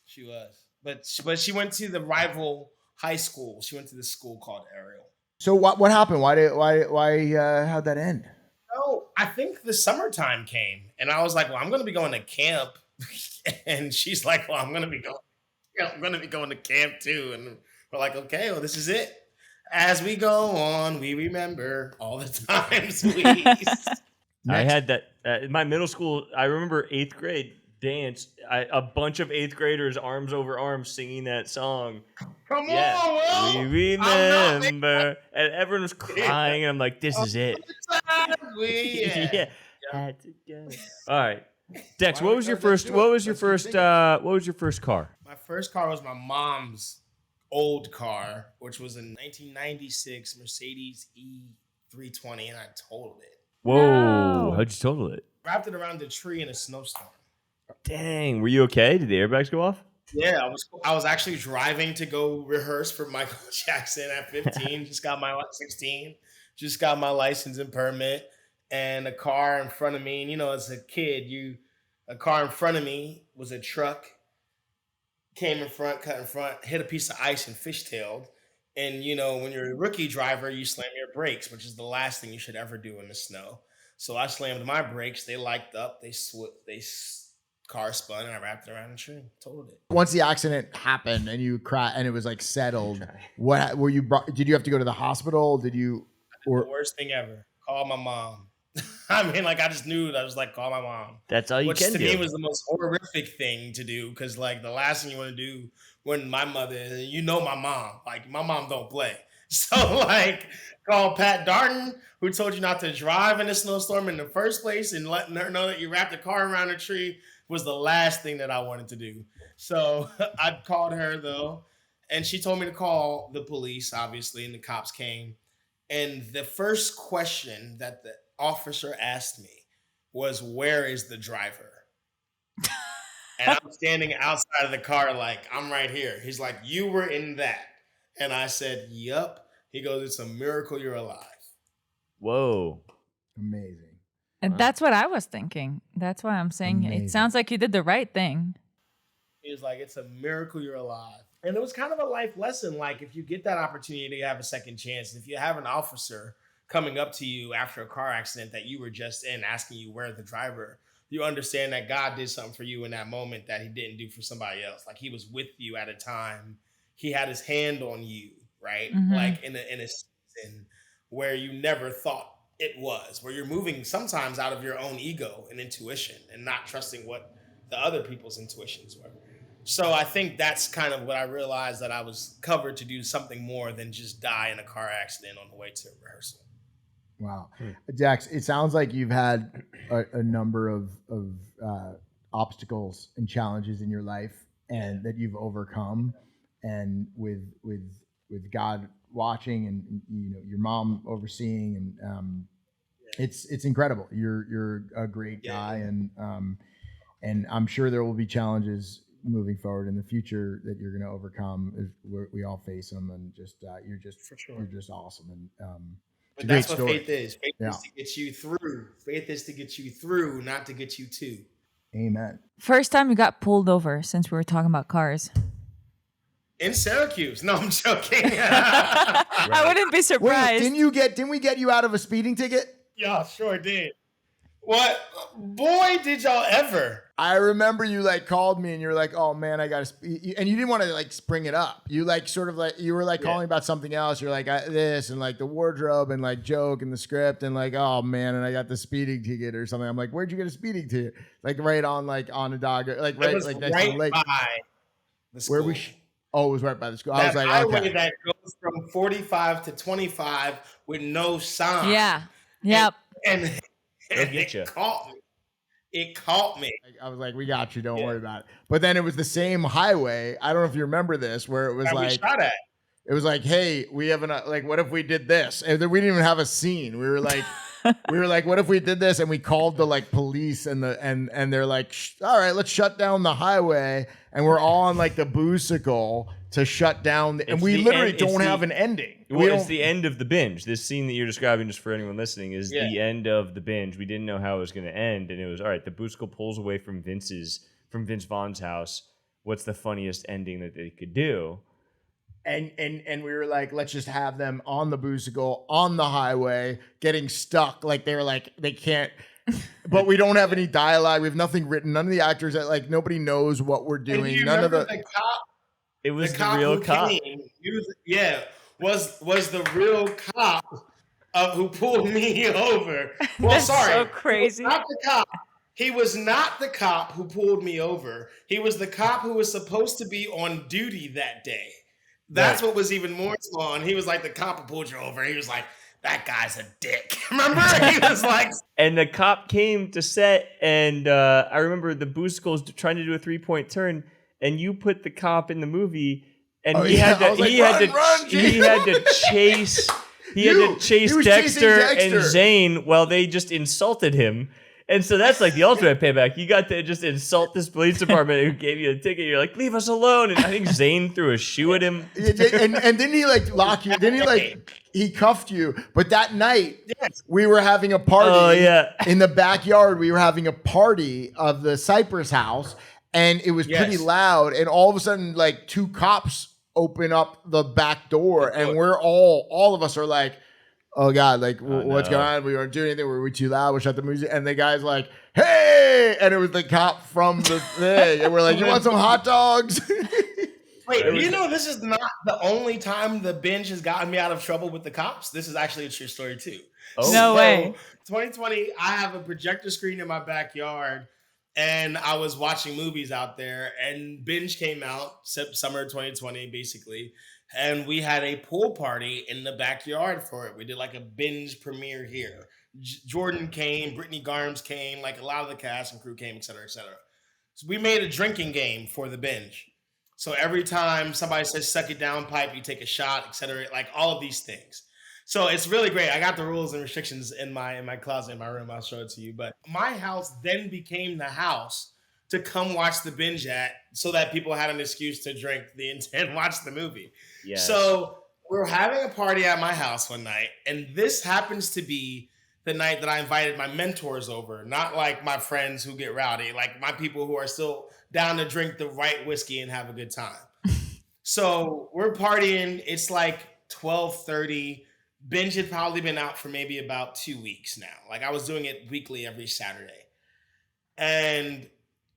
She was. But she went to the rival high school. She went to this school called Ariel. So what happened? How'd that end? Oh, I think the summertime came and I was like, well, I'm going to be going to camp. And she's like, well, I'm going to be going to camp too. And we're like, okay, well, this is it. As we go on, we remember all the times we. I had that in my middle school. I remember 8th grade dance. A bunch of 8th graders, arms over arms, singing that song. Come on, Will. We remember, and everyone was crying. And I'm like, this is it. Yeah. Had to go. All right. Dex, what was your first car? My first car was my mom's old car, which was a 1996 Mercedes E320, and I totaled it. Whoa! No. How'd you total it? Wrapped it around the tree in a snowstorm. Dang, were you okay? Did the airbags go off? Yeah, I was actually driving to go rehearse for Michael Jackson at 15. Just got my 16. Just got my license and permit. And a car in front of me, and as a kid, a car in front of me was a truck, came in front, cut in front, hit a piece of ice and fishtailed. And when you're a rookie driver, you slam your brakes, which is the last thing you should ever do in the snow. So I slammed my brakes. They liked up. Car spun, and I wrapped it around the tree. Totaled it. Once the accident happened and you cried and it was like settled, what were you? Did you have to go to the hospital? Did you? The worst thing ever. Call my mom. I mean, like, I just knew that I was like, call my mom. That's all you can do. Which to me was the most horrific thing to do, because like the last thing you want to do when my mother, my mom, like my mom don't play. So like, call Pat Darden, who told you not to drive in a snowstorm in the first place, and letting her know that you wrapped the car around a tree was the last thing that I wanted to do. So I called her though, and she told me to call the police, obviously, and the cops came. And the first question that the officer asked me was, "Where is the driver?" And I'm standing outside of the car like, "I'm right here." He's like, "You were in that." And I said, "Yup." He goes, "It's a miracle you're alive." Whoa. Amazing. And that's what I was thinking. That's why I'm saying Amazing. it sounds like you did the right thing. He was like, "It's a miracle you're alive." And it was kind of a life lesson. Like, if you get that opportunity to have a second chance, if you have an officer coming up to you after a car accident that you were just in, asking you where the driver, you understand that God did something for you in that moment that he didn't do for somebody else. Like, he was with you at a time. He had his hand on you, right? Mhm. Like in a season where you never thought it was, where you're moving sometimes out of your own ego and intuition and not trusting what the other people's intuitions were. So I think that's kind of what I realized, that I was covered to do something more than just die in a car accident on the way to rehearsal. Wow. Dex, it sounds like you've had a number of obstacles and challenges in your life, and that you've overcome, and with God watching, and your mom overseeing, and it's incredible. You're a great guy, and I'm sure there will be challenges moving forward in the future that you're going to overcome. We all face them, and you're just awesome. And but that's what faith is. Faith is to get you through. Faith is to get you through, not to get you to. Amen. First time you got pulled over, since we were talking about cars. In Syracuse. No, I'm joking. I wouldn't be surprised. Wait, didn't we get you out of a speeding ticket? Y'all sure did. What? Boy, did y'all ever. I remember you called me and you're like, "Oh man, I got to," and you didn't want to bring it up. You you were calling about something else. You're like, this and the wardrobe and joke and the script and "Oh man, and I got the speeding ticket or something." I'm like, "Where'd you get a speeding ticket?" Right on on a dog, right next to the lake. By the school. Where we? Oh, it was right by the school. That I was like, highway okay. that goes from 45 to 25 with no sign. Yeah. Yep. And get you. It caught me. I was like, "We got you. Don't worry about it." But then it was the same highway. I don't know if you remember this, where it was That we shot at. it was like, "Hey, we have what if we did this?" And then we didn't even have a scene. We were like, "What if we did this?" And we called the police and they're like, "All right, let's shut down the highway." And we're all on the Boosicle to shut down. And we literally don't have an ending. Well, it's the end of the binge. This scene that you're describing, just for anyone listening, is the end of the binge. We didn't know how it was going to end, and it was all right. The Boosicle pulls away from Vince Vaughn's house. What's the funniest ending that they could do? And we were like, let's just have them on the Boosicle on the highway getting stuck. They can't. But we don't have any dialogue. We have nothing written. None of the actors nobody knows what we're doing. None of the cop. It was the real cop. Was the real cop who pulled me over. Well, That's sorry, so crazy. Not the cop. He was not the cop who pulled me over. He was the cop who was supposed to be on duty that day. That's what was even more small. And he was like, the cop who pulled you over. He was like, that guy's a dick. Remember? He was like... And the cop came to set, and I remember the Boosicle was trying to do a 3-point turn, and you put the cop in the movie, and he had to chase Dexter and Zane while they just insulted him. And so that's the ultimate payback. You got to just insult this police department who gave you a ticket. You're like, leave us alone. And I think Zane threw a shoe at him. And didn't he lock you? Didn't he cuffed you? But that night, we were having a party in the backyard. We were having a party of the Cypress house, and it was pretty loud. And all of a sudden, 2 cops open up the back door, and we're all of us are like, oh God, like what's going on? We weren't doing anything. Were we too loud? We shut the music. And the guy's like, hey, and it was the cop from the thing, and we're like, you want some hot dogs? Wait, you know, this is not the only time the Binge has gotten me out of trouble with the cops. This is actually a true story too. Oh. No way. 2020, I have a projector screen in my backyard, and I was watching movies out there, and Binge came out summer 2020, basically. And we had a pool party in the backyard for it. We did like a Binge premiere here. Jordan came, Brittany Garms came, like a lot of the cast and crew came, et cetera, et cetera. So we made a drinking game for the Binge. So every time somebody says suck it down pipe, you take a shot, et cetera, like all of these things. So it's really great. I got the rules and restrictions in my closet, in my room. I'll show it to you. But my house then became the house to come watch the Binge at, so that people had an excuse to drink and watch the movie. Yes. So we're having a party at my house one night, and this happens to be the night that I invited my mentors over, not like my friends who get rowdy, like my people who are still down to drink the right whiskey and have a good time. So we're partying. It's like 12:30. Binge had probably been out for maybe about 2 weeks now. Like I was doing it weekly every Saturday. And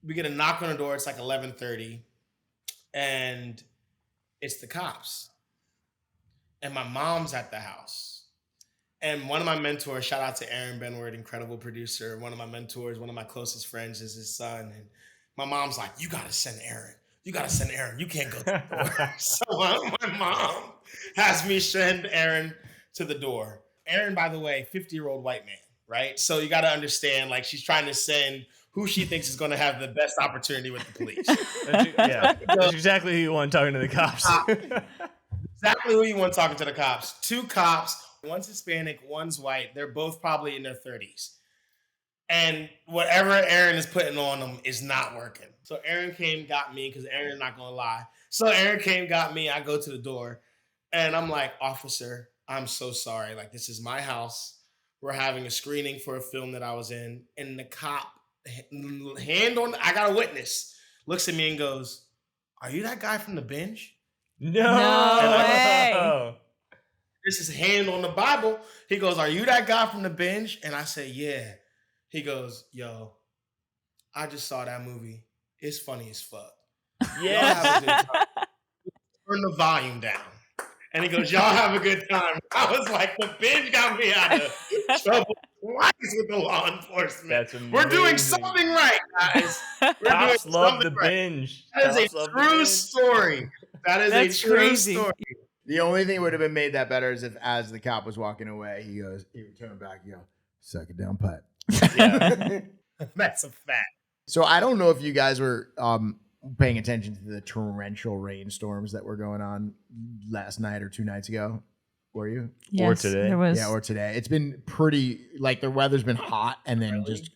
we get a knock on the door. It's like 11:30, and it's the cops. And my mom's at the house. And one of my mentors, shout out to Aaron Benward, incredible producer. One of my mentors, one of my closest friends is his son. And my mom's like, you got to send Aaron. You got to send Aaron. You can't go to the door. So my mom has me send Aaron to the door. Aaron, by the way, 50-year-old white man, right? So you got to understand, like, she's trying to send who she thinks is going to have the best opportunity with the police. That's exactly who you want talking to the cops. Exactly who you want talking to the cops. 2 cops, one's Hispanic, one's white. They're both probably in their 30s. And whatever Aaron is putting on them is not working. So Aaron came, got me, because Aaron's not going to lie. So Aaron came, got me. I go to the door, and I'm like, officer, I'm so sorry. Like, this is my house. We're having a screening for a film that I was in. And the cop, I got a witness, looks at me and goes, are you that guy from the Binge? No way. This is hand on the Bible. He goes, are you that guy from the Binge? And I say, yeah. He goes, yo, I just saw that movie. It's funny as fuck. Yeah. Y'all have a good time. Turn the volume down. And he goes, y'all have a good time. I was like, the Binge got me out of trouble twice with the law enforcement. That's amazing. We're doing something right, guys. Cops love the Binge. That is a true story. That's a true crazy. story. The only thing would have been made that better is if, as the cop was walking away, he would turn back, you go, suck it down, pipe. Yeah. That's a fact. So I don't know if you guys were paying attention to the torrential rainstorms that were going on last night or 2 nights ago. Were you? Yes, or today? There was. Yeah, or today. It's been pretty, like the weather's been hot and then just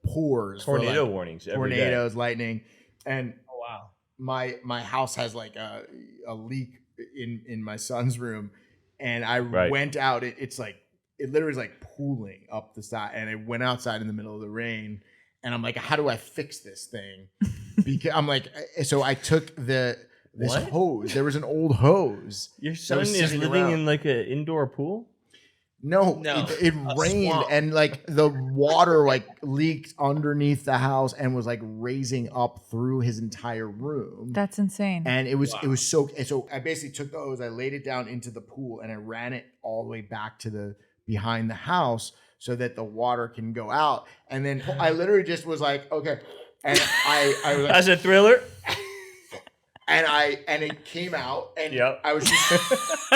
pours. Tornado warnings. Tornadoes, lightning. And Oh, wow. my house has like a leak in my son's room. And I went out. It literally is like pooling up the side. And I went outside in the middle of the rain. And I'm like, how do I fix this thing? Because I'm like, so I took this hose. There was an old hose. Your son is living in like an indoor pool? No. It rained swamp. And like the water like leaked underneath the house and was like raising up through his entire room. That's insane. And it was soaked. So I basically took the hose, I laid it down into the pool, and I ran it all the way back to the behind the house so that the water can go out. And then I literally just was like, okay. And I was like, as a thriller. And it came out, and I was just,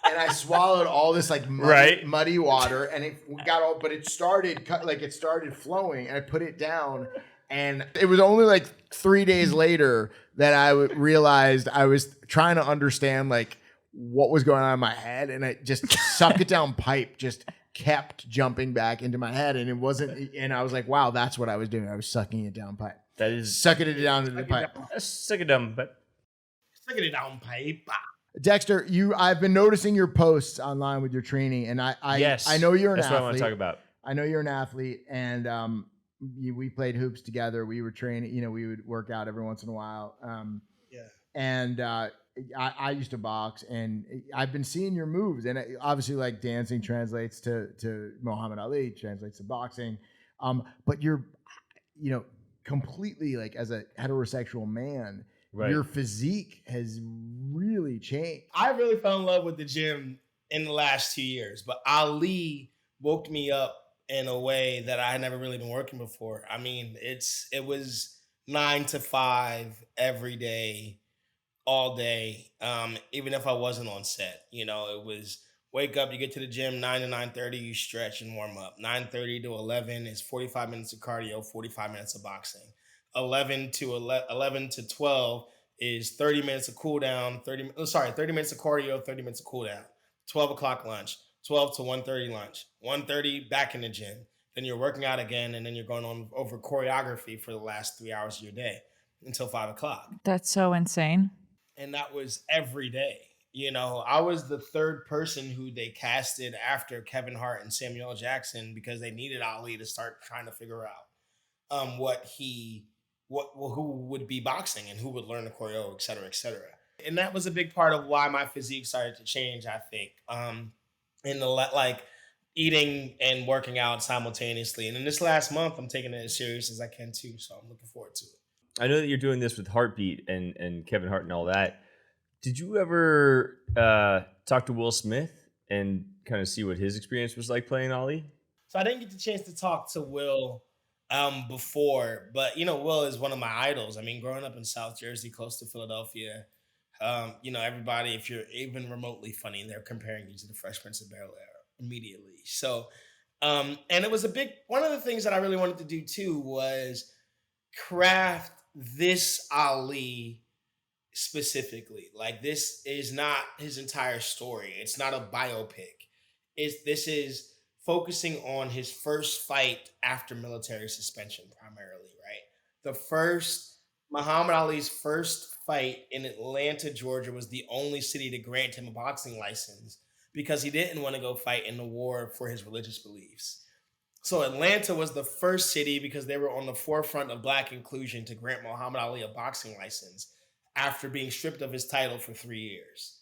and I swallowed all this like muddy water, and it got all, but it started flowing, and I put it down, and it was only like 3 days later that I realized I was trying to understand like what was going on in my head, and I just suck it down pipe just kept jumping back into my head, and it wasn't, and I was like, wow, that's what I was doing. I was sucking it down pipe. That is sucking it down into the pipe. Suck it down, but Sucking it down pipe. Dexter, I've been noticing your posts online with your training, and I know you're an athlete. That's what I want to talk about. I know you're an athlete, and we played hoops together. We were training, we would work out every once in a while. And I used to box, and I've been seeing your moves, and obviously, like dancing translates to Muhammad Ali, translates to boxing, but you're, completely like as a heterosexual man, your physique has really changed. I really fell in love with the gym in the last 2 years, but Ali woke me up in a way that I had never really been working before. I mean, it was 9 to 5 every day, all day, even if I wasn't on set. It was wake up, you get to the gym 9 to 9:30, you stretch and warm up. 9:30 to 11 is 45 minutes of cardio, 45 minutes of boxing. 11 to 12 is 30 minutes of cool down, 30 minutes of cardio, 30 minutes of cool down. 12 o'clock lunch, 12 to 1:30 lunch, 1:30 back in the gym. Then you're working out again, and then you're going on over choreography for the last 3 hours of your day until 5 o'clock. That's so insane. And that was every day. I was the third person who they casted after Kevin Hart and Samuel L. Jackson because they needed Ali to start trying to figure out who would be boxing and who would learn the choreo, et cetera, et cetera. And that was a big part of why my physique started to change, I think, in the eating and working out simultaneously. And in this last month, I'm taking it as serious as I can too. So I'm looking forward to it. I know that you're doing this with Heartbeat and Kevin Hart and all that. Did you ever talk to Will Smith and kind of see what his experience was like playing Ali? So I didn't get the chance to talk to Will before, but Will is one of my idols. I mean, growing up in South Jersey, close to Philadelphia, everybody, if you're even remotely funny, they're comparing you to the Fresh Prince of Bel-Air immediately. So, and it was one of the things that I really wanted to do too was craft this Ali specifically. Like, this is not his entire story. It's not a biopic. This is focusing on his first fight after military suspension primarily, right? Muhammad Ali's first fight in Atlanta, Georgia was the only city to grant him a boxing license because he didn't want to go fight in the war for his religious beliefs. So Atlanta was the first city because they were on the forefront of Black inclusion to grant Muhammad Ali a boxing license after being stripped of his title for 3 years.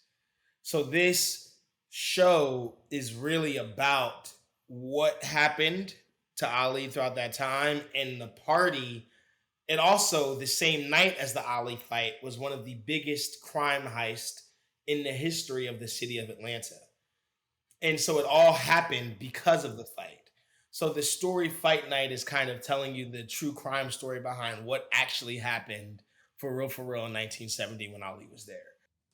So this show is really about what happened to Ali throughout that time and the party. And also the same night as the Ali fight was one of the biggest crime heists in the history of the city of Atlanta. And so it all happened because of the fight. So the story Fight Night is kind of telling you the true crime story behind what actually happened for real in 1970 when Ali was there.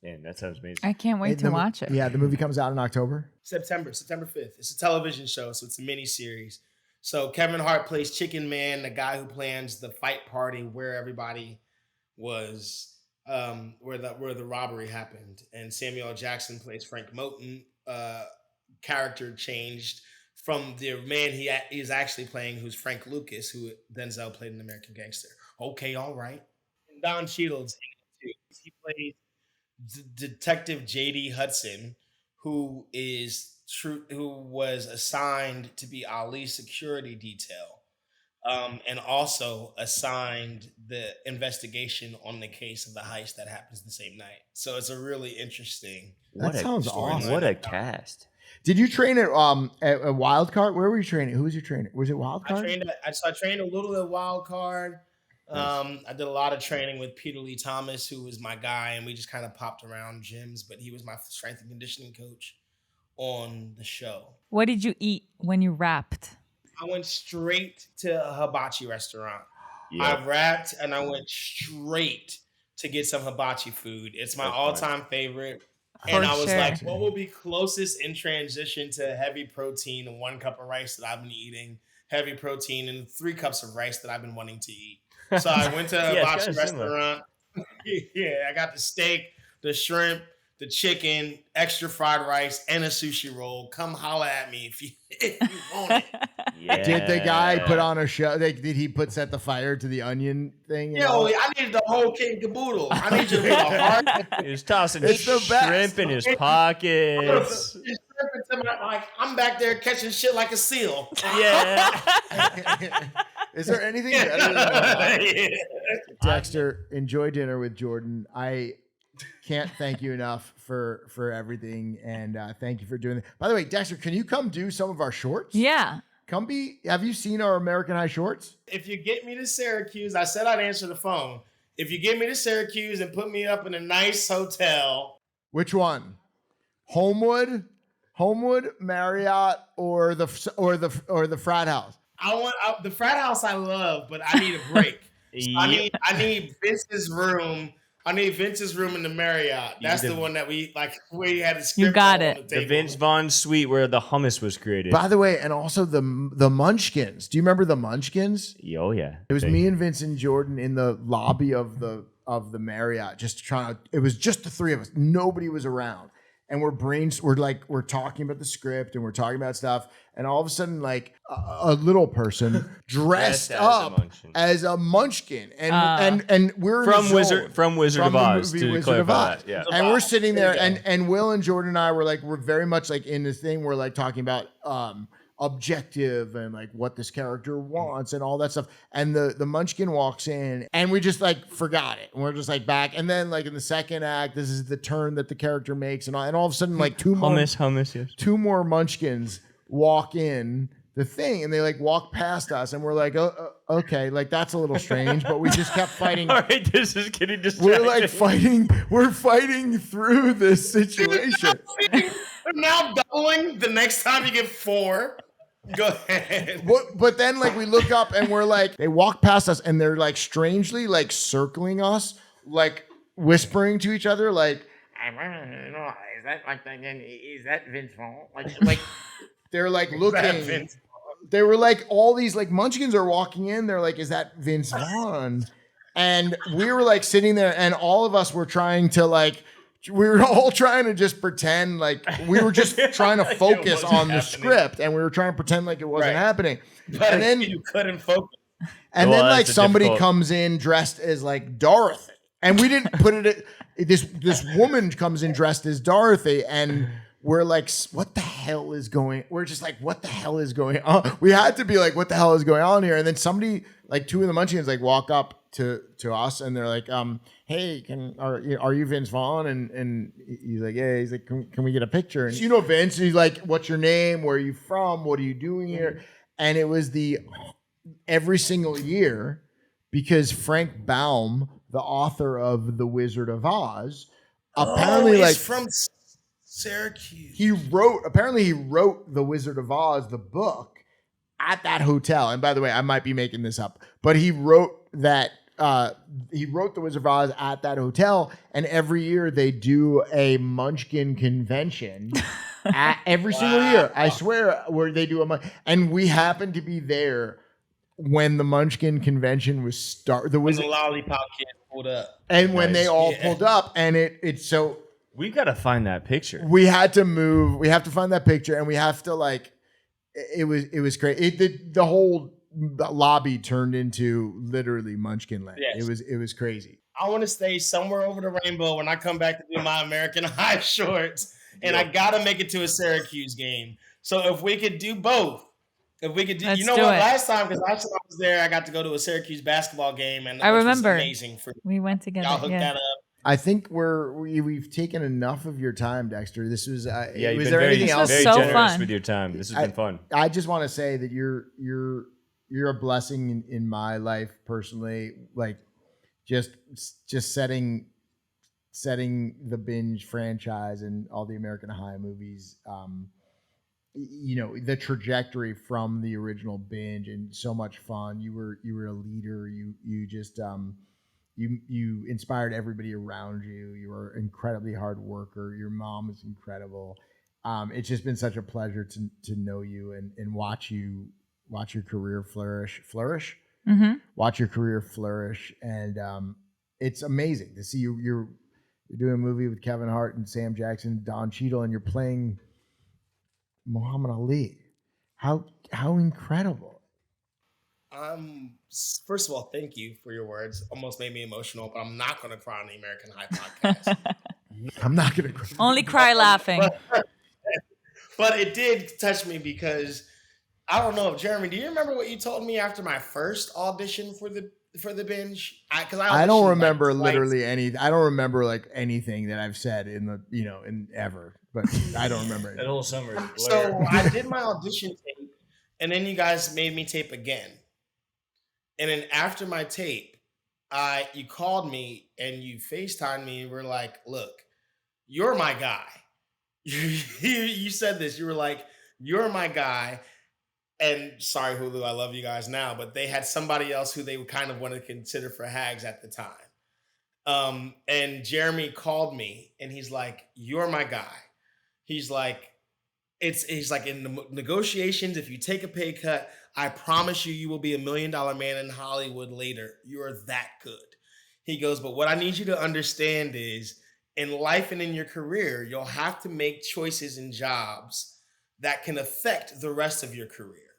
Man, that sounds amazing. I can't wait to watch it. Yeah, the movie comes out in October. September 5th. It's a television show, so it's a mini series. So Kevin Hart plays Chicken Man, the guy who plans the fight party where everybody was, where the robbery happened. And Samuel L. Jackson plays Frank Moten. Character changed from the man he is actually playing, who's Frank Lucas, who Denzel played in American Gangster. Okay, all right. And Don Cheadle's in it too. He plays Detective J.D. Hudson, who was assigned to be Ali's security detail, and also assigned the investigation on the case of the heist that happens the same night. So it's a really interesting. That sounds awesome. What a cast! Did you train at Wild Card? Where were you training? Who was your trainer? Was it Wild Card? I trained a little at Wild Card. I did a lot of training with Peter Lee Thomas, who was my guy, and we just kind of popped around gyms, but he was my strength and conditioning coach on the show. What did you eat when you rapped? I went straight to a hibachi restaurant. Yep. I rapped and I went straight to get some hibachi food. It's my all-time favorite. And I was like, what will be closest in transition to heavy protein and 1 cup of rice that I've been eating, heavy protein and 3 cups of rice that I've been wanting to eat. So I went to a hibachi restaurant. Yeah, I got the steak, the shrimp, the chicken, extra fried rice, and a sushi roll. Come holla at me if you want it. Yeah. Did the guy put on a show? Did he set the fire to the onion thing? Yo, I needed the whole kit and caboodle. I need you to be a heart. He was tossing It's the best. shrimp in his pockets. I'm back there catching shit like a seal. Yeah. Is there anything better than that? Dexter, enjoy dinner with Jordan. I Can't thank you enough for everything, and thank you for doing it. By the way, Dexter, can you come do some of our shorts? Yeah. Have you seen our American High shorts? If you get me to Syracuse, I said I'd answer the phone. If you get me to Syracuse and put me up in a nice hotel. Which one? Homewood, Marriott, or the frat house? I want the frat house. I love, but I need a break. So I need Vince's room. I need Vince's room in the Marriott. That's the one that we had the script. You got on it. The Vince Vaughn suite where the hummus was created. By the way, and also the Munchkins. Do you remember the Munchkins? Oh yeah. It was me and Vince and Jordan in the lobby of the Marriott, it was just the three of us. Nobody was around. And we're talking about the script and we're talking about stuff. And all of a sudden, like a little person dressed up as a munchkin. And we're from Wizard of Oz. Wizard of Oz. Yeah. And we're sitting there and Will and Jordan and I we're very much like in this thing. We're like talking about objective and like what this character wants and all that stuff. And the munchkin walks in and we just like forgot it. And we're just like back. And then like in the second act, this is the turn that the character makes. And all of a sudden like two more munchkins walk in the thing and they like walk past us and we're like, oh, okay, like that's a little strange, but we just kept fighting. All right, this is getting distracting. We're fighting through this situation. Now doubling the next time you get 4. Go ahead. But then like we look up and we're like, they walk past us and they're like strangely like circling us, like whispering to each other, like, is that Vince Vaughn? Like they're like looking. They were like, all these like munchkins are walking in. They're like, is that Vince Vaughn? And we were like sitting there and all of us were trying to like, we were all trying to just pretend like we were just trying to focus on the script and we were trying to pretend like it wasn't happening. But and then you couldn't focus. And then like somebody comes in dressed as like Dorothy. And we didn't put it this woman comes in dressed as Dorothy and we're like, what the hell is going? We're just like, what the hell is going on? We had to be like, what the hell is going on here? And then somebody, like 2 of the munchkins, like walk up to us and they're like, hey, are you Vince Vaughn? And he's like, yeah. He's like, can we get a picture? And you know Vince. He's like, what's your name? Where are you from? What are you doing here? And it was every single year because Frank Baum, the author of The Wizard of Oz, apparently like from Syracuse. He wrote The Wizard of Oz, the book, at that hotel. And by the way, I might be making this up, but he wrote that. He wrote The Wizard of Oz at that hotel, and every year they do a Munchkin convention. Every single year, I swear, where they do and we happened to be there when the Munchkin convention was started. When the Lollipop Kid pulled up, and when they all pulled up, and it's so. We got to find that picture. We had to move. We have to find that picture, and we have to like. It was great. The whole lobby turned into literally Munchkin land. Yes. It was crazy. I want to stay somewhere over the rainbow when I come back to do my American High shorts, and I gotta make it to a Syracuse game. So if we could do both, Let's you know what? Last time, because last time I was there, I got to go to a Syracuse basketball game, and I remember was amazing. We went together. Y'all hooked that up. I think we've taken enough of your time, Dexter. This was was there anything else? Very so generous fun with your time. This has been fun. I just want to say that you're a blessing in my life personally. Like just setting the Binge franchise and all the American High movies. The trajectory from the original Binge and so much fun. You were a leader. You just you inspired everybody around you. You were an incredibly hard worker. Your mom was incredible. It's just been such a pleasure to know you and watch your career flourish. Mm-hmm. Watch your career flourish, and it's amazing to see you're doing a movie with Kevin Hart and Sam Jackson, Don Cheadle, and you're playing Muhammad Ali. How incredible! First of all, thank you for your words. Almost made me emotional, but I'm not going to cry on the American High podcast. I'm not going to cry. Only cry laughing. But it did touch me because I don't know, Jeremy. Do you remember what you told me after my first audition for the binge? Because I don't auditioned, remember like, twice. literally any. I don't remember like anything that I've said in the in ever. But I don't remember. That whole summer. So I did my audition tape, and then you guys made me tape again. And then after my tape, you called me and you FaceTimed me and were like, "Look, you're my guy." You said this. You were like, "You're my guy." And sorry, Hulu, I love you guys now, but they had somebody else who they kind of wanted to consider for Hags at the time. And Jeremy called me and he's like, "You're my guy." He's like, he's like, in the negotiations, if you take a pay cut, I promise you will be $1 million man in Hollywood later. You're that good. He goes, but what I need you to understand is in life and in your career, you'll have to make choices and jobs that can affect the rest of your career.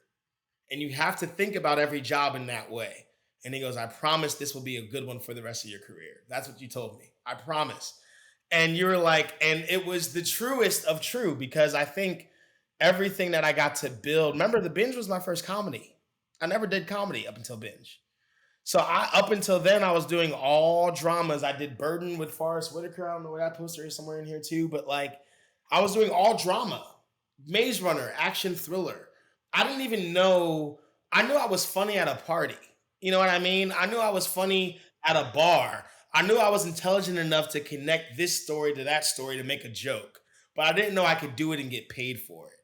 And you have to think about every job in that way. And he goes, I promise this will be a good one for the rest of your career. That's what you told me. I promise. And you were like, and it was the truest of true, because I think everything that I got to build, remember the Binge was my first comedy. I never did comedy up until Binge. So up until then, I was doing all dramas. I did Burden with Forrest Whitaker. I don't know where that poster is, somewhere in here too. But like, I was doing all drama, Maze Runner, action thriller. I didn't even know, I knew I was funny at a party. You know what I mean? I knew I was funny at a bar. I knew I was intelligent enough to connect this story to that story to make a joke, but I didn't know I could do it and get paid for it.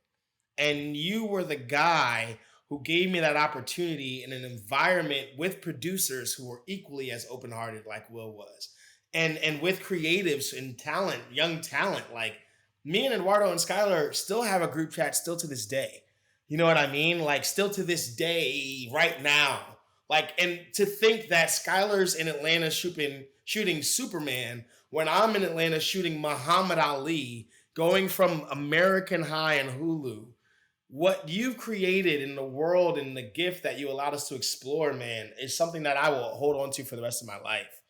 And you were the guy who gave me that opportunity in an environment with producers who were equally as open-hearted like Will was. And with creatives and talent, young talent, like me and Eduardo and Skylar still have a group chat still to this day. You know what I mean? Like still to this day, right now. Like, and to think that Skylar's in Atlanta shooting Superman when I'm in Atlanta shooting Muhammad Ali, going from American High and Hulu. What you've created in the world and the gift that you allowed us to explore, man, is something that I will hold on to for the rest of my life.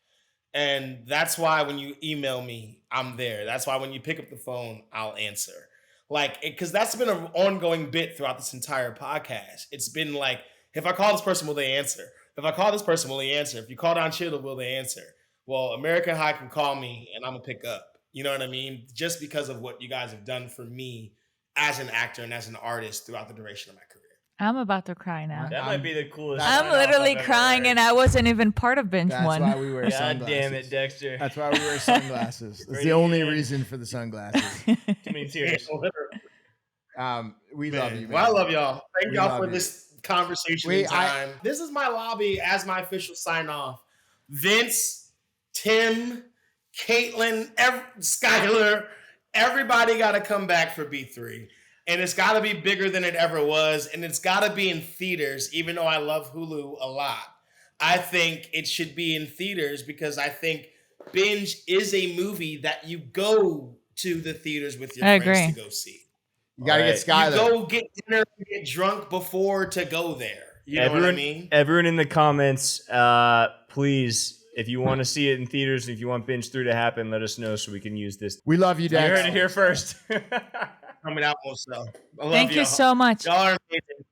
And that's why when you email me, I'm there. That's why when you pick up the phone, I'll answer. Like, because that's been an ongoing bit throughout this entire podcast. It's been like, if I call this person, will they answer? If I call this person, will they answer? If you call Don Cheadle, will they answer? Well, American High can call me and I'm going to pick up. You know what I mean? Just because of what you guys have done for me as an actor and as an artist throughout the duration of my career. I'm about to cry now. That might be the coolest. I'm literally crying, and I wasn't even part of Binge That's one. why we wear God sunglasses. damn it, Dexter. That's why we wear sunglasses. That's the only reason for the sunglasses. Too many tears. We love you, man. Well, I love y'all. Thank We y'all love for you. this conversation and time. This is my lobby as my official sign off. Vince, Tim, Caitlin, Skylar, everybody got to come back for B3. And it's got to be bigger than it ever was. And it's got to be in theaters, even though I love Hulu a lot. I think it should be in theaters because I think Binge is a movie that you go to the theaters with your friends to go see. You got to get Skylar. You go get dinner, get drunk before to go there. You know what I mean? Everyone in the comments, please, if you want to see it in theaters, if you want Binge 3 to happen, let us know so we can use this. We love you, Dex. You heard it here first. Coming out also. Thank you so much. Y'all are amazing.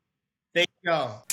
Thank y'all.